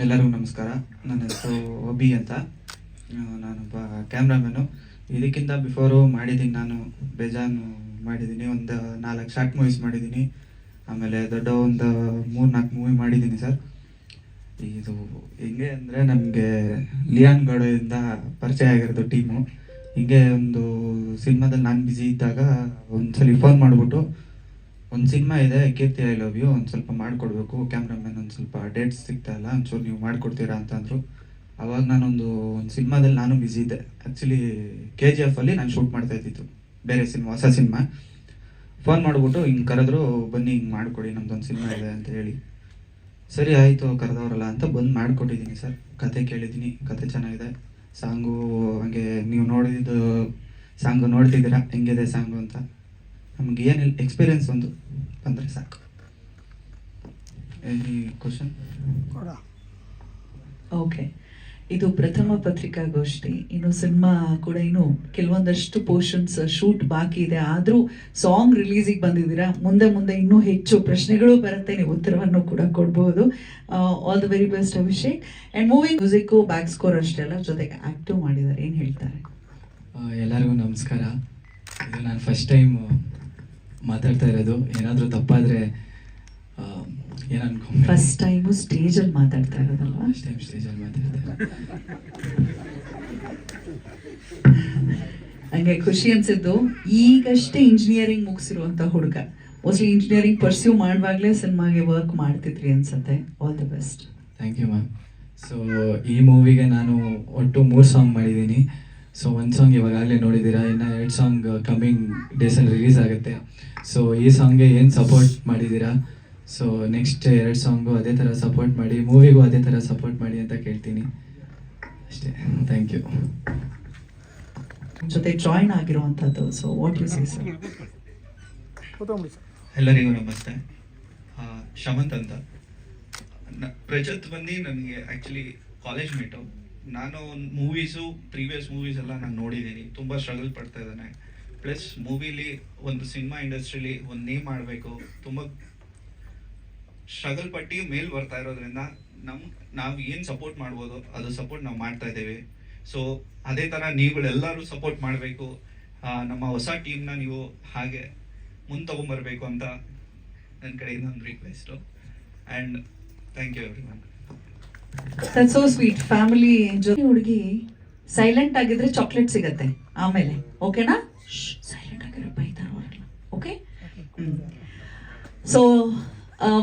ಎಲ್ಲರಿಗೂ ನಮಸ್ಕಾರ. ನನ್ನ ಹೆಸರು ಅಭಿ ಅಂತ. ನಾನೊಬ್ಬ ಕ್ಯಾಮ್ರಾಮನ್ನು. ಇದಕ್ಕಿಂತ ಬಿಫೋರು ಮಾಡಿದ್ದೀನಿ, ನಾನು ಬೇಜಾನು ಮಾಡಿದ್ದೀನಿ. ಒಂದು 4 ಶಾರ್ಟ್ ಮೂವೀಸ್ ಮಾಡಿದ್ದೀನಿ. ಆಮೇಲೆ ದೊಡ್ಡ ಒಂದು 3-4 ಮೂವಿ ಮಾಡಿದ್ದೀನಿ ಸರ್. ಇದು ಹೆಂಗೆ ಅಂದರೆ ನಮಗೆ ಲಿಯಾನ್ ಗೌಡದಿಂದ ಪರಿಚಯ ಆಗಿರೋದು ಟೀಮು. ಹೀಗೆ ಒಂದು ಸಿನಿಮಾದಲ್ಲಿ ನಾನು ಬ್ಯುಸಿ ಇದ್ದಾಗ ಒಂದ್ಸಲಿ ಫೋನ್ ಮಾಡಿಬಿಟ್ಟು, ಒಂದು ಸಿನಿಮಾ ಇದೆ ಕೀರ್ತಿ ಐ ಲವ್ ಯು, ಒಂದು ಸ್ವಲ್ಪ ಮಾಡಿಕೊಡ್ಬೇಕು, ಕ್ಯಾಮ್ರಾಮನ್ ಒಂದು ಸ್ವಲ್ಪ ಡೇಟ್ಸ್ ಸಿಗ್ತಾಯಿಲ್ಲ, ಒಂಚೂರು ನೀವು ಮಾಡಿಕೊಡ್ತೀರಾ ಅಂತಂದರು. ಆವಾಗ ನಾನೊಂದು ಸಿನಿಮಾದಲ್ಲಿ ನಾನು ಬ್ಯುಸಿ ಇದ್ದೆ. ಆ್ಯಕ್ಚುಲಿ KGF ಅಲ್ಲಿ ನಾನು ಶೂಟ್ ಮಾಡ್ತಾ ಇದ್ದಿದ್ದು, ಬೇರೆ ಸಿನಿಮಾ, ಹೊಸ ಸಿನಿಮಾ. ಫೋನ್ ಮಾಡಿಬಿಟ್ಟು ಹಿಂಗೆ ಕರೆದ್ರು, ಬನ್ನಿ ಹಿಂಗೆ ಮಾಡಿಕೊಡಿ, ನಮ್ದೊಂದು ಸಿನಿಮಾ ಇದೆ ಅಂತ ಹೇಳಿ. ಸರಿ ಆಯಿತು, ಕರೆದವರಲ್ಲ ಅಂತ ಬಂದು ಮಾಡಿಕೊಟ್ಟಿದ್ದೀನಿ ಸರ್. ಕತೆ ಕೇಳಿದ್ದೀನಿ, ಕತೆ ಚೆನ್ನಾಗಿದೆ. ಸಾಂಗು ಹಾಗೆ ನೀವು ನೋಡಿದ್ದು ಸಾಂಗು ನೋಡ್ತಿದ್ದೀರಾ ಹೆಂಗಿದೆ ಸಾಂಗು ಅಂತ. ನಮ್ಗೆ ಏನಿಲ್ಲ, ಎಕ್ಸ್ಪೀರಿಯನ್ಸ್ ಒಂದು ಬಂದರೆ ಸಾಕು. Any question? ಓಕೆ, ಇದು ಪ್ರಥಮ ಪತ್ರಿಕಾಗೋಷ್ಠಿ. ಇನ್ನು ಸಿನಿಮಾ ಕೂಡ ಇನ್ನು ಕೆಲವೊಂದಷ್ಟು ಪೋರ್ಷನ್ಸ್ ಶೂಟ್ ಬಾಕಿ ಇದೆ. ಆದರೂ ಸಾಂಗ್ ರಿಲೀಸಿಗೆ ಬಂದಿದ್ದೀರಾ. ಮುಂದೆ ಇನ್ನೂ ಹೆಚ್ಚು ಪ್ರಶ್ನೆಗಳು ಬರುತ್ತೆ, ನೀವು ಉತ್ತರವನ್ನು ಕೂಡ ಕೊಡ್ಬೋದು. All the very best Abhishek. And moving music, back score ಅಷ್ಟೇ ಅಲ್ಲ, ಜೊತೆಗೆ ಆ್ಯಕ್ಟಿವ್ ಮಾಡಿದ್ದಾರೆ. ಏನು ಹೇಳ್ತಾರೆ? ಎಲ್ಲರಿಗೂ ನಮಸ್ಕಾರ. ಇದು ನಾನು ಫಸ್ಟ್ ಟೈಮ್ ಮಾತಾಡ್ತಾ ಇರೋದು. ಏನಾದರೂ ತಪ್ಪಾದರೆ ಏನು ಅನ್ಕೊಂಡೆ. ಫಸ್ಟ್ ಟೈಮು ಸ್ಟೇಜಲ್ಲಿ ಮಾತಾಡ್ತಾ ಇರೋದಲ್ವಾ? ಫಸ್ಟ್ ಟೈಮ್ ಸ್ಟೇಜಲ್ಲಿ ಮಾತಾಡ್ತಾರೆ. ಹಂಗೆ ಖುಷಿ ಅನ್ಸಿದ್ದು, ಈಗಷ್ಟೇ ಇಂಜಿನಿಯರಿಂಗ್ ಮುಗಿಸಿರುವಂಥ ಹುಡುಗ. ಮೋಸ್ಟ್ಲಿ ಇಂಜಿನಿಯರಿಂಗ್ ಪರ್ಸ್ಯೂ ಮಾಡುವಾಗಲೇ ಸಿನಿಮಾಗೆ ವರ್ಕ್ ಮಾಡ್ತಿದ್ರಿ ಅನ್ಸುತ್ತೆ. All the best. Thank you ma'am. So ಈ ಮೂವಿಗೆ ನಾನು ಒಟ್ಟು 3 ಸಾಂಗ್ ಮಾಡಿದ್ದೀನಿ. ಸೊ ಒಂದು ಸಾಂಗ್ ಇವಾಗಲೇ ನೋಡಿದ್ದೀರಾ, ಇನ್ನು 2 ಸಾಂಗ್ ಕಮ್ಮಿಂಗ್ ಡೇಸಲ್ಲಿ ರಿಲೀಸ್ ಆಗುತ್ತೆ. ಸೊ ಈ ಸಾಂಗ್ಗೆ ಏನು ಸಪೋರ್ಟ್ ಮಾಡಿದ್ದೀರಾ, ಸೊ ನೆಕ್ಸ್ಟ್ 2 ಸಾಂಗು ಅದೇ ಥರ ಸಪೋರ್ಟ್ ಮಾಡಿ, ಮೂವಿಗೂ ಅದೇ ಥರ ಸಪೋರ್ಟ್ ಮಾಡಿ ಅಂತ ಕೇಳ್ತೀನಿ ಅಷ್ಟೇ. Thank you. ಜೊತೆ ಜಾಯಿನ್ ಆಗಿರುವಂಥದ್ದು. So what you say sir? ಎಲ್ಲರಿಗೂ ನಮಸ್ತೆ. ಶಮಂತ್ ಅಂತ. ಪ್ರಜತ್ ಬಂದು ನನಗೆ ಆ್ಯಕ್ಚುಲಿ ಕಾಲೇಜ್ ಮೇಟು. ನಾನು ಪ್ರೀವಿಯಸ್ ಮೂವೀಸ್ ಎಲ್ಲ ನಾನು ನೋಡಿದ್ದೀನಿ. ತುಂಬ ಸ್ಟ್ರಗಲ್ ಪಡ್ತಾ ಇದ್ದಾನೆ. ಪ್ಲಸ್ ಮೂವಿಲಿ ಒಂದು ಸಿನಿಮಾ ಇಂಡಸ್ಟ್ರಿಲಿ ಒಂದು ನೇಮ್ ಮಾಡಬೇಕು, ತುಂಬ ಸ್ಟ್ರಗಲ್ ಪಟ್ಟು ಮೇಲ್ ಬರ್ತಾ ಇರೋದ್ರಿಂದ ನಾವು ಏನು ಸಪೋರ್ಟ್ ಮಾಡ್ಬೋದು ಅದು ಸಪೋರ್ಟ್ ನಾವು ಮಾಡ್ತಾ ಇದ್ದೇವೆ. ಸೊ ಅದೇ ಥರ ನೀವುಗಳೆಲ್ಲರೂ ಸಪೋರ್ಟ್ ಮಾಡಬೇಕು, ನಮ್ಮ ಹೊಸ ಟೀಮ್ನ ನೀವು ಹಾಗೆ ಮುಂದೆ ತೊಗೊಂಬರ್ಬೇಕು ಅಂತ ನನ್ನ ಕಡೆಯಿಂದ ಒಂದು request. And thank you everyone. That's so sweet. Family ಜೊತೆ ಹುಡುಗಿ ಸೈಲೆಂಟ್ ಆಗಿದ್ರೆ ಚಾಕ್ಲೇಟ್ ಸಿಗತ್ತೆ ಆಮೇಲೆ, ಓಕೆನಾ? ಸೈಲೆಂಟ್ ಆಗಿರೋ ಬೈತಾರ ಅವರೆಲ್ಲ, ಓಕೆ? ಸೊ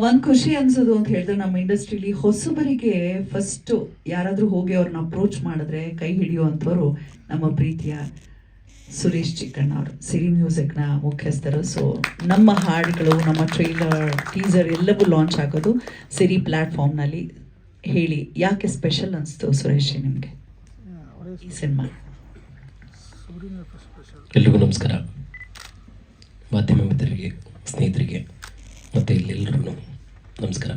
ಒಂದು ಖುಷಿ ಅನ್ಸೋದು ಅಂತ ಹೇಳಿದ್ರೆ, ನಮ್ಮ ಇಂಡಸ್ಟ್ರಿಲಿ ಹೊಸಬರಿಗೆ ಫಸ್ಟು ಯಾರಾದರೂ ಹೋಗಿ ಅವ್ರನ್ನ ಅಪ್ರೋಚ್ ಮಾಡಿದ್ರೆ ಕೈ ಹಿಡಿಯುವಂಥವ್ರು ನಮ್ಮ ಪ್ರೀತಿಯ ಸುರೇಶ್ ಚಿಕ್ಕಣ್ಣ ಅವರು, ಸಿರಿ ಮ್ಯೂಸಿಕ್ನ ಮುಖ್ಯಸ್ಥರು. ಸೊ ನಮ್ಮ ಹಾಡುಗಳು, ನಮ್ಮ ಟ್ರೈಲರ್, ಟೀಸರ್ ಎಲ್ಲವೂ ಲಾಂಚ್ ಆಗೋದು ಸಿರಿ ಪ್ಲ್ಯಾಟ್ಫಾರ್ಮ್ನಲ್ಲಿ. ಹೇಳಿ, ಯಾಕೆ ಸ್ಪೆಷಲ್ ಅನಿಸ್ತು ಸುರೇಶ್ ನಿಮಗೆ ಈ ಸಿನಿಮಾ? ಎಲ್ರಿಗೂ ನಮಸ್ಕಾರ. ಮಾಧ್ಯಮ ಮಿತ್ರರಿಗೆ, ಸ್ನೇಹಿತರಿಗೆ ಮತ್ತು ಇಲ್ಲೆಲ್ಲರಿಗೂ ನಮಸ್ಕಾರ.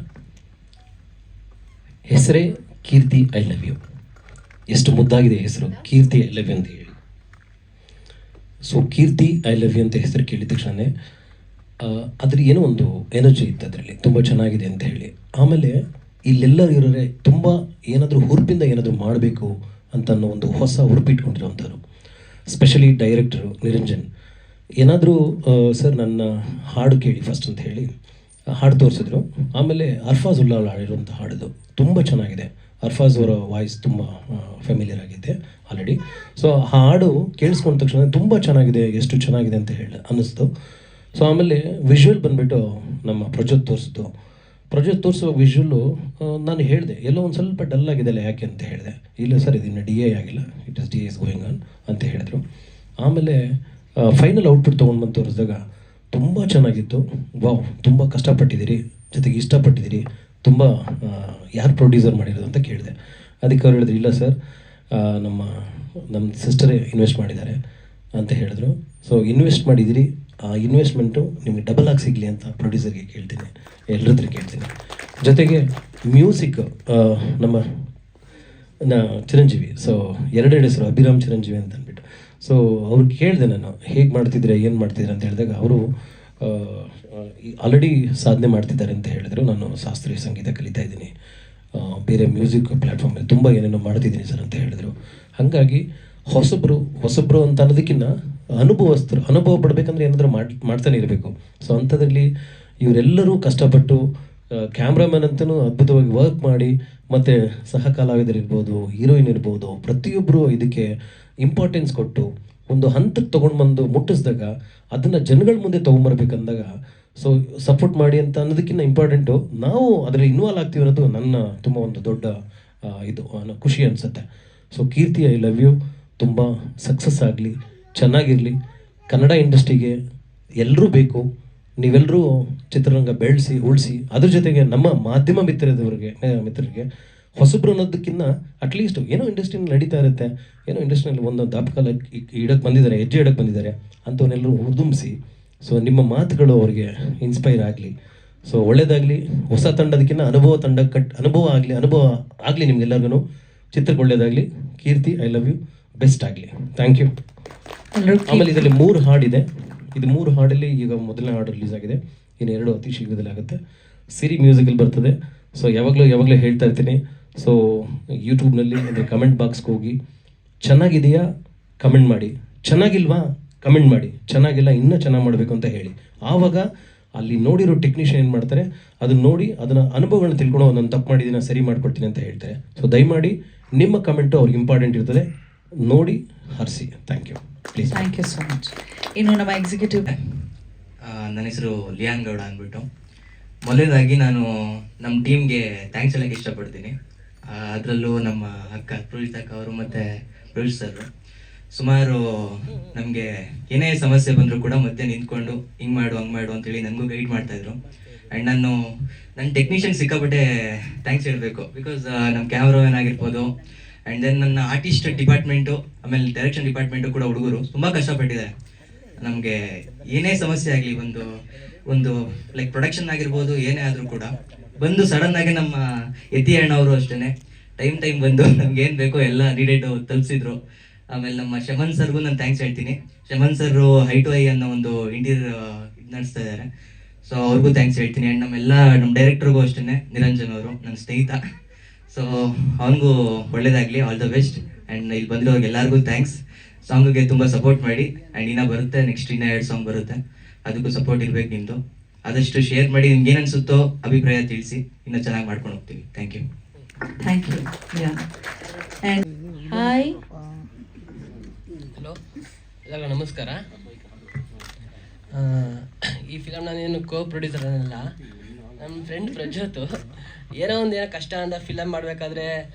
ಹೆಸರೇ ಕೀರ್ತಿ ಐ ಲವ್ ಯು. ಎಷ್ಟು ಮುದ್ದಾಗಿದೆ ಹೆಸರು, ಕೀರ್ತಿ ಐ ಲವ್ ಯು ಅಂತ ಹೇಳಿ. So Keerthi I love you ಅಂತ ಹೆಸರು ಕೇಳಿದ ತಕ್ಷಣ ಅದ್ರ ಏನೋ ಒಂದು ಎನರ್ಜಿ ಇತ್ತು ಅದರಲ್ಲಿ, ತುಂಬ ಚೆನ್ನಾಗಿದೆ ಅಂತ ಹೇಳಿ. ಆಮೇಲೆ ಇಲ್ಲೆಲ್ಲರೂ ಇರೋರೆ ತುಂಬ ಏನಾದರೂ ಹುರುಪಿಂದ ಏನಾದರೂ ಮಾಡಬೇಕು ಅಂತ ಅನ್ನೋ ಒಂದು ಹೊಸ ಹುರುಪಿಟ್ಕೊಂಡಿರೋವಂಥವ್ರು. ಸ್ಪೆಷಲಿ ಡೈರೆಕ್ಟರು ನಿರಂಜನ್ ಏನಾದರೂ ಸರ್ ನನ್ನ ಹಾಡು ಕೇಳಿ ಫಸ್ಟ್ ಅಂತ ಹೇಳಿ ಹಾಡು ತೋರಿಸಿದ್ರು. ಆಮೇಲೆ ಅರ್ಫಾಜ್ ಉಲ್ಲಾ ಹಾಡಿರುವಂಥ ಹಾಡೋದು ತುಂಬ ಚೆನ್ನಾಗಿದೆ. ಅರ್ಫಾಜ್ ಅವರ ವಾಯ್ಸ್ ತುಂಬ ಫೆಮಿಲಿಯರ್ ಆಗಿದೆ ಆಲ್ರೆಡಿ. ಸೊ ಹಾಡು ಕೇಳಿಸ್ಕೊಂಡ ತಕ್ಷಣ ತುಂಬ ಚೆನ್ನಾಗಿದೆ, ಎಷ್ಟು ಚೆನ್ನಾಗಿದೆ ಅಂತ ಹೇಳಿ ಅನ್ನಿಸ್ತು. ಸೊ ಆಮೇಲೆ ವಿಜುವಲ್ ಬಂದುಬಿಟ್ಟು ನಮ್ಮ ಪ್ರಜ್ವತ್ ತೋರಿಸುವ ವಿಜುವಲ್ಲು ನಾನು ಹೇಳಿದೆ ಎಲ್ಲೋ ಒಂದು ಸ್ವಲ್ಪ ಡಲ್ ಆಗಿದೆಲ್ಲ ಯಾಕೆ ಅಂತ ಹೇಳಿದೆ. ಇಲ್ಲ ಸರ್ ಇದನ್ನು ಡಿ ಎ ಆಗಿಲ್ಲ, it is D S going on ಅಂತ ಹೇಳಿದ್ರು. ಆಮೇಲೆ ಫೈನಲ್ ಔಟ್ಪುಟ್ ತೊಗೊಂಡು ಬಂದು ತೋರಿಸಿದಾಗ ತುಂಬ ಚೆನ್ನಾಗಿತ್ತು. ವಾವ್, ತುಂಬ ಕಷ್ಟಪಟ್ಟಿದ್ದೀರಿ, ಜೊತೆಗೆ ಇಷ್ಟಪಟ್ಟಿದ್ದೀರಿ, ತುಂಬ ಯಾರು ಪ್ರೊಡ್ಯೂಸರ್ ಮಾಡಿರೋದು ಅಂತ ಕೇಳಿದೆ. ಅದಕ್ಕೆ ಅವ್ರು ಹೇಳಿದ್ರು ಇಲ್ಲ ಸರ್ ನಮ್ಮ ಸಿಸ್ಟರೇ ಇನ್ವೆಸ್ಟ್ ಮಾಡಿದ್ದಾರೆ ಅಂತ ಹೇಳಿದ್ರು. ಸೊ ಇನ್ವೆಸ್ಟ್ ಮಾಡಿದ್ದೀರಿ, ಆ ಇನ್ವೆಸ್ಟ್ಮೆಂಟು ನಿಮಗೆ ಡಬಲ್ ಆಗಿ ಸಿಗಲಿ ಅಂತ ಪ್ರೊಡ್ಯೂಸರ್ಗೆ ಕೇಳ್ತೀನಿ, ಎಲ್ಲರ ಹತ್ರ ಕೇಳ್ತೀನಿ. ಜೊತೆಗೆ ಮ್ಯೂಸಿಕ್ ನಮ್ಮ ಚಿರಂಜೀವಿ, ಸೊ ಎರಡೆರಡು ಹೆಸರು ಅಭಿರಾಮ್ ಚಿರಂಜೀವಿ ಅಂತ ಅಂದ್ಬಿಟ್ಟು. ಸೊ ಅವ್ರಿಗೆ ಕೇಳಿದೆ ನಾನು ಹೇಗೆ ಮಾಡ್ತಿದ್ರೆ ಏನು ಮಾಡ್ತಿದ್ರೆ ಅಂತ ಹೇಳಿದಾಗ ಅವರು ಆಲ್ರೆಡಿ ಸಾಧನೆ ಮಾಡ್ತಿದ್ದಾರೆ ಅಂತ ಹೇಳಿದ್ರು. ನಾನು ಶಾಸ್ತ್ರೀಯ ಸಂಗೀತ ಕಲಿತಾ ಇದ್ದೀನಿ, ಬೇರೆ ಮ್ಯೂಸಿಕ್ ಪ್ಲ್ಯಾಟ್ಫಾರ್ಮಲ್ಲಿ ತುಂಬ ಏನೇನೋ ಮಾಡ್ತಿದ್ದೀನಿ ಸರ್ ಅಂತ ಹೇಳಿದ್ರು. ಹಾಗಾಗಿ ಹೊಸಬ್ರು ಅಂತ ಅನ್ನೋದಕ್ಕಿಂತ ಅನುಭವ ಪಡಬೇಕಂದ್ರೆ ಏನಾದರೂ ಮಾಡ್ತಾನೆ ಇರಬೇಕು. ಸೊ ಅಂಥದ್ರಲ್ಲಿ ಇವರೆಲ್ಲರೂ ಕಷ್ಟಪಟ್ಟು ಕ್ಯಾಮ್ರಾಮನ್ ಅಂತಲೂ ಅದ್ಭುತವಾಗಿ ವರ್ಕ್ ಮಾಡಿ, ಮತ್ತು ಸಹ ಕಲಾವಿದರಿರ್ಬೋದು, ಹೀರೋಯಿನ್ ಇರ್ಬೋದು, ಪ್ರತಿಯೊಬ್ಬರು ಇದಕ್ಕೆ ಇಂಪಾರ್ಟೆನ್ಸ್ ಕೊಟ್ಟು ಒಂದು ಹಂತಕ್ಕೆ ತೊಗೊಂಡು ಬಂದು ಮುಟ್ಟಿಸಿದಾಗ ಅದನ್ನು ಜನಗಳ ಮುಂದೆ ತೊಗೊಂಬರ್ಬೇಕಂದಾಗ ಸೊ ಸಪೋರ್ಟ್ ಮಾಡಿ ಅಂತ ಅನ್ನೋದಕ್ಕಿಂತ ಇಂಪಾರ್ಟೆಂಟು ನಾವು ಅದರಲ್ಲಿ ಇನ್ವಾಲ್ವ್ ಆಗ್ತೀವಿ ಅನ್ನೋದು ನನ್ನ ತುಂಬ ಒಂದು ದೊಡ್ಡ ಇದು ಖುಷಿ ಅನಿಸುತ್ತೆ. So Keerthi I love you ತುಂಬ ಸಕ್ಸಸ್ ಆಗಲಿ, ಚೆನ್ನಾಗಿರಲಿ. ಕನ್ನಡ ಇಂಡಸ್ಟ್ರಿಗೆ ಎಲ್ಲರೂ ಬೇಕು, ನೀವೆಲ್ಲರೂ ಚಿತ್ರರಂಗ ಬೆಳೆಸಿ ಉಳಿಸಿ. ಅದ್ರ ಜೊತೆಗೆ ನಮ್ಮ ಮಾಧ್ಯಮ ಮಿತ್ರರಿಗೆ ಹೊಸಬ್ರು ಅನ್ನೋದಕ್ಕಿಂತ ಅಟ್ಲೀಸ್ಟ್ ಏನೋ ಇಂಡಸ್ಟ್ರಿನಲ್ಲಿ ನಡೀತಾ ಇರುತ್ತೆ, ಏನೋ ಇಂಡಸ್ಟ್ರಿನಲ್ಲಿ ಒಂದು ದಾಪಕಾಲ ಹೆಜ್ಜೆ ಇಡಕ್ಕೆ ಬಂದಿದ್ದಾರೆ ಅಂಥವನ್ನೆಲ್ಲರೂ ಹುದುಂಬಿಸಿ. ಸೊ ನಿಮ್ಮ ಮಾತುಗಳು ಅವ್ರಿಗೆ ಇನ್ಸ್ಪೈರ್ ಆಗಲಿ. ಸೊ ಒಳ್ಳೇದಾಗಲಿ. ಹೊಸ ತಂಡದಕ್ಕಿಂತ ಅನುಭವ ಆಗಲಿ ನಿಮ್ಗೆಲ್ಲರಿಗೂ. ಚಿತ್ರಕ್ಕೆ ಒಳ್ಳೇದಾಗಲಿ. Keerthi I love you, best ಆಗಲಿ. Thank you. ಆಮೇಲೆ ಇದರಲ್ಲಿ 3 ಹಾಡಿದೆ. ಇದು 3 ಹಾಡಲ್ಲಿ ಈಗ ಮೊದಲನೇ ಹಾಡು ರಿಲೀಸ್ ಆಗಿದೆ, ಇನ್ನು 2 ಅತಿ ಶೀಘ್ರದಲ್ಲಿ ಆಗುತ್ತೆ. ಸಿರಿ ಮ್ಯೂಸಿಕಲ್ಲಿ ಬರ್ತದೆ. ಸೊ ಯಾವಾಗಲೂ ಹೇಳ್ತಾ ಇರ್ತೀನಿ. ಸೊ ಯೂಟ್ಯೂಬ್ನಲ್ಲಿ ಅಂದರೆ ಕಮೆಂಟ್ ಬಾಕ್ಸ್ಗೆ ಹೋಗಿ ಚೆನ್ನಾಗಿದೆಯಾ ಕಮೆಂಟ್ ಮಾಡಿ, ಚೆನ್ನಾಗಿಲ್ವಾ ಕಮೆಂಟ್ ಮಾಡಿ, ಚೆನ್ನಾಗಿಲ್ಲ ಇನ್ನೂ ಚೆನ್ನಾಗಿ ಮಾಡಬೇಕು ಅಂತ ಹೇಳಿ. ಆವಾಗ ಅಲ್ಲಿ ನೋಡಿರೋ ಟೆಕ್ನಿಷಿಯನ್ ಏನು ಮಾಡ್ತಾರೆ, ಅದನ್ನ ನೋಡಿ ಅದನ್ನು ಅನುಭವಗಳನ್ನ ತಿಳ್ಕೊಂಡು ನಾನು ತಪ್ಪು ಮಾಡಿದ್ದೀನಿ ಸರಿ ಮಾಡ್ಕೊಡ್ತೀನಿ ಅಂತ ಹೇಳ್ತಾರೆ. ಸೊ ದಯಮಾಡಿ ನಿಮ್ಮ ಕಮೆಂಟು ಅವ್ರಿಗೆ ಇಂಪಾರ್ಟೆಂಟ್ ಇರ್ತದೆ, ನೋಡಿ ಹರಿಸಿ. Thank you. Please. Thank you so much. ಇನ್ನು ನಮ್ಮ ಎಕ್ಸಿಕ್ಯೂಟಿವ್. ನನ್ನ ಹೆಸರು ಲಿಯಾನ್ ಗೌಡ ಅಂದ್ಬಿಟ್ಟು. ಮೊದಲನೇದಾಗಿ ನಾನು ನಮ್ಮ ಟೀಮ್ಗೆ ಥ್ಯಾಂಕ್ಸ್ ಹೇಳಕ್ಕೆ ಇಷ್ಟಪಡ್ತೀನಿ. ಅದರಲ್ಲೂ ನಮ್ಮ ಅಕ್ಕ ಪ್ರೋಜಿತಕ್ಕ ಅವರು ಮತ್ತು ಪ್ರೊಡ್ಯೂಸರು ಸುಮಾರು ನಮಗೆ ಏನೇ ಸಮಸ್ಯೆ ಬಂದರೂ ಕೂಡ ಮಧ್ಯೆ ನಿಂತ್ಕೊಂಡು ಹಿಂಗೆ ಮಾಡು ಹಂಗೆ ಮಾಡು ಅಂತೇಳಿ ನನಗೂ ಗೈಡ್ ಮಾಡ್ತಾಯಿದ್ರು. ಆ್ಯಂಡ್ ನನ್ನ ಟೆಕ್ನಿಷಿಯನ್ ಸಿಕ್ಕಾಪಟ್ಟೆ ಥ್ಯಾಂಕ್ಸ್ ಹೇಳಬೇಕು. ಬಿಕಾಸ್ ನಮ್ಮ ಕ್ಯಾಮ್ರಾಮನ್ ಆಗಿರ್ಬೋದು, ಆ್ಯಂಡ್ ದೆನ್ ನನ್ನ ಆರ್ಟಿಸ್ಟ್ ಡಿಪಾರ್ಟ್ಮೆಂಟು, ಆಮೇಲೆ ಡೈರೆಕ್ಷನ್ ಡಿಪಾರ್ಟ್ಮೆಂಟು ಕೂಡ ಹುಡುಗರು ತುಂಬ ಕಷ್ಟಪಟ್ಟಿದ್ದಾರೆ. ನಮಗೆ ಏನೇ ಸಮಸ್ಯೆ ಆಗಲಿ ಒಂದು ಲೈಕ್ ಪ್ರೊಡಕ್ಷನ್ ಆಗಿರ್ಬೋದು, ಏನೇ ಆದರೂ ಕೂಡ ಬಂದು ಸಡನ್ನಾಗಿ ನಮ್ಮ ಯತಿ ಅಣ್ಣವರು ಅಷ್ಟೇ ಟೈಮ್ ಬಂದು ನಮ್ಗೆ ಏನು ಬೇಕೋ ಎಲ್ಲ ನೀಡೆಡ್ ತಲುಪಿಸಿದ್ರು. ಆಮೇಲೆ ನಮ್ಮ ಶಮನ್ ಸರ್ಗೂ ನಾನು ಥ್ಯಾಂಕ್ಸ್ ಹೇಳ್ತೀನಿ. ಶಮನ್ ಸರ್ ಹೈ ಟು ಐ ಅನ್ನೋ ಒಂದು ಇಂಟೀರಿಯರ್ ಇದು ನಡೆಸ್ತಾ ಇದ್ದಾರೆ. ಸೊ ಅವ್ರಿಗೂ ಥ್ಯಾಂಕ್ಸ್ ಹೇಳ್ತೀನಿ. ಆ್ಯಂಡ್ ನಮ್ಮ ಡೈರೆಕ್ಟರ್ಗೂ ಅಷ್ಟೇ, ನಿರಂಜನ್ ಅವರು ನನ್ನ ಸ್ನೇಹಿತ. ಸೊ ಅವನಿಗೂ ಒಳ್ಳೇದಾಗಲಿ, ಆಲ್ ದ ಬೆಸ್ಟ್. ಆ್ಯಂಡ್ ಇಲ್ಲಿ ಬಂದಿರೋರಿಗೆ ಎಲ್ಲರಿಗೂ ಥ್ಯಾಂಕ್ಸ್. ಸಾಂಗಿಗೆ ತುಂಬ ಸಪೋರ್ಟ್ ಮಾಡಿ. ಆ್ಯಂಡ್ ಇನ್ನೂ ಬರುತ್ತೆ, ನೆಕ್ಸ್ಟ್ ಇನ್ನೂ 2 ಸಾಂಗ್ ಬರುತ್ತೆ, ಅದಕ್ಕೂ ಸಪೋರ್ಟ್ ಇರಬೇಕು ನಿಮ್ಮದು. ಆದಷ್ಟು ಶೇರ್ ಮಾಡಿ, ನಿಮ್ಗೆ ಏನು ಅನಿಸುತ್ತೋ ಅಭಿಪ್ರಾಯ ತಿಳಿಸಿ, ಇನ್ನೂ ಚೆನ್ನಾಗಿ ಮಾಡ್ಕೊಂಡು ಹೋಗ್ತೀವಿ. Thank you. Thank you. And hi, hello ಎಲ್ಲರಿಗೂ ನಮಸ್ಕಾರ. ಈ ಫಿಲಮ್ ನಾನೇನು ಪ್ರೊಡ್ಯೂಸರ್ ಅನ್ನಲ್ಲ, ನಮ್ಮ ಫ್ರೆಂಡ್ ಪ್ರಜ್ವತ್ತು ಏನೋ ಕಷ್ಟ ಅಂತ ಫಿಲಮ್ ಮಾಡಬೇಕಾದ್ರೆ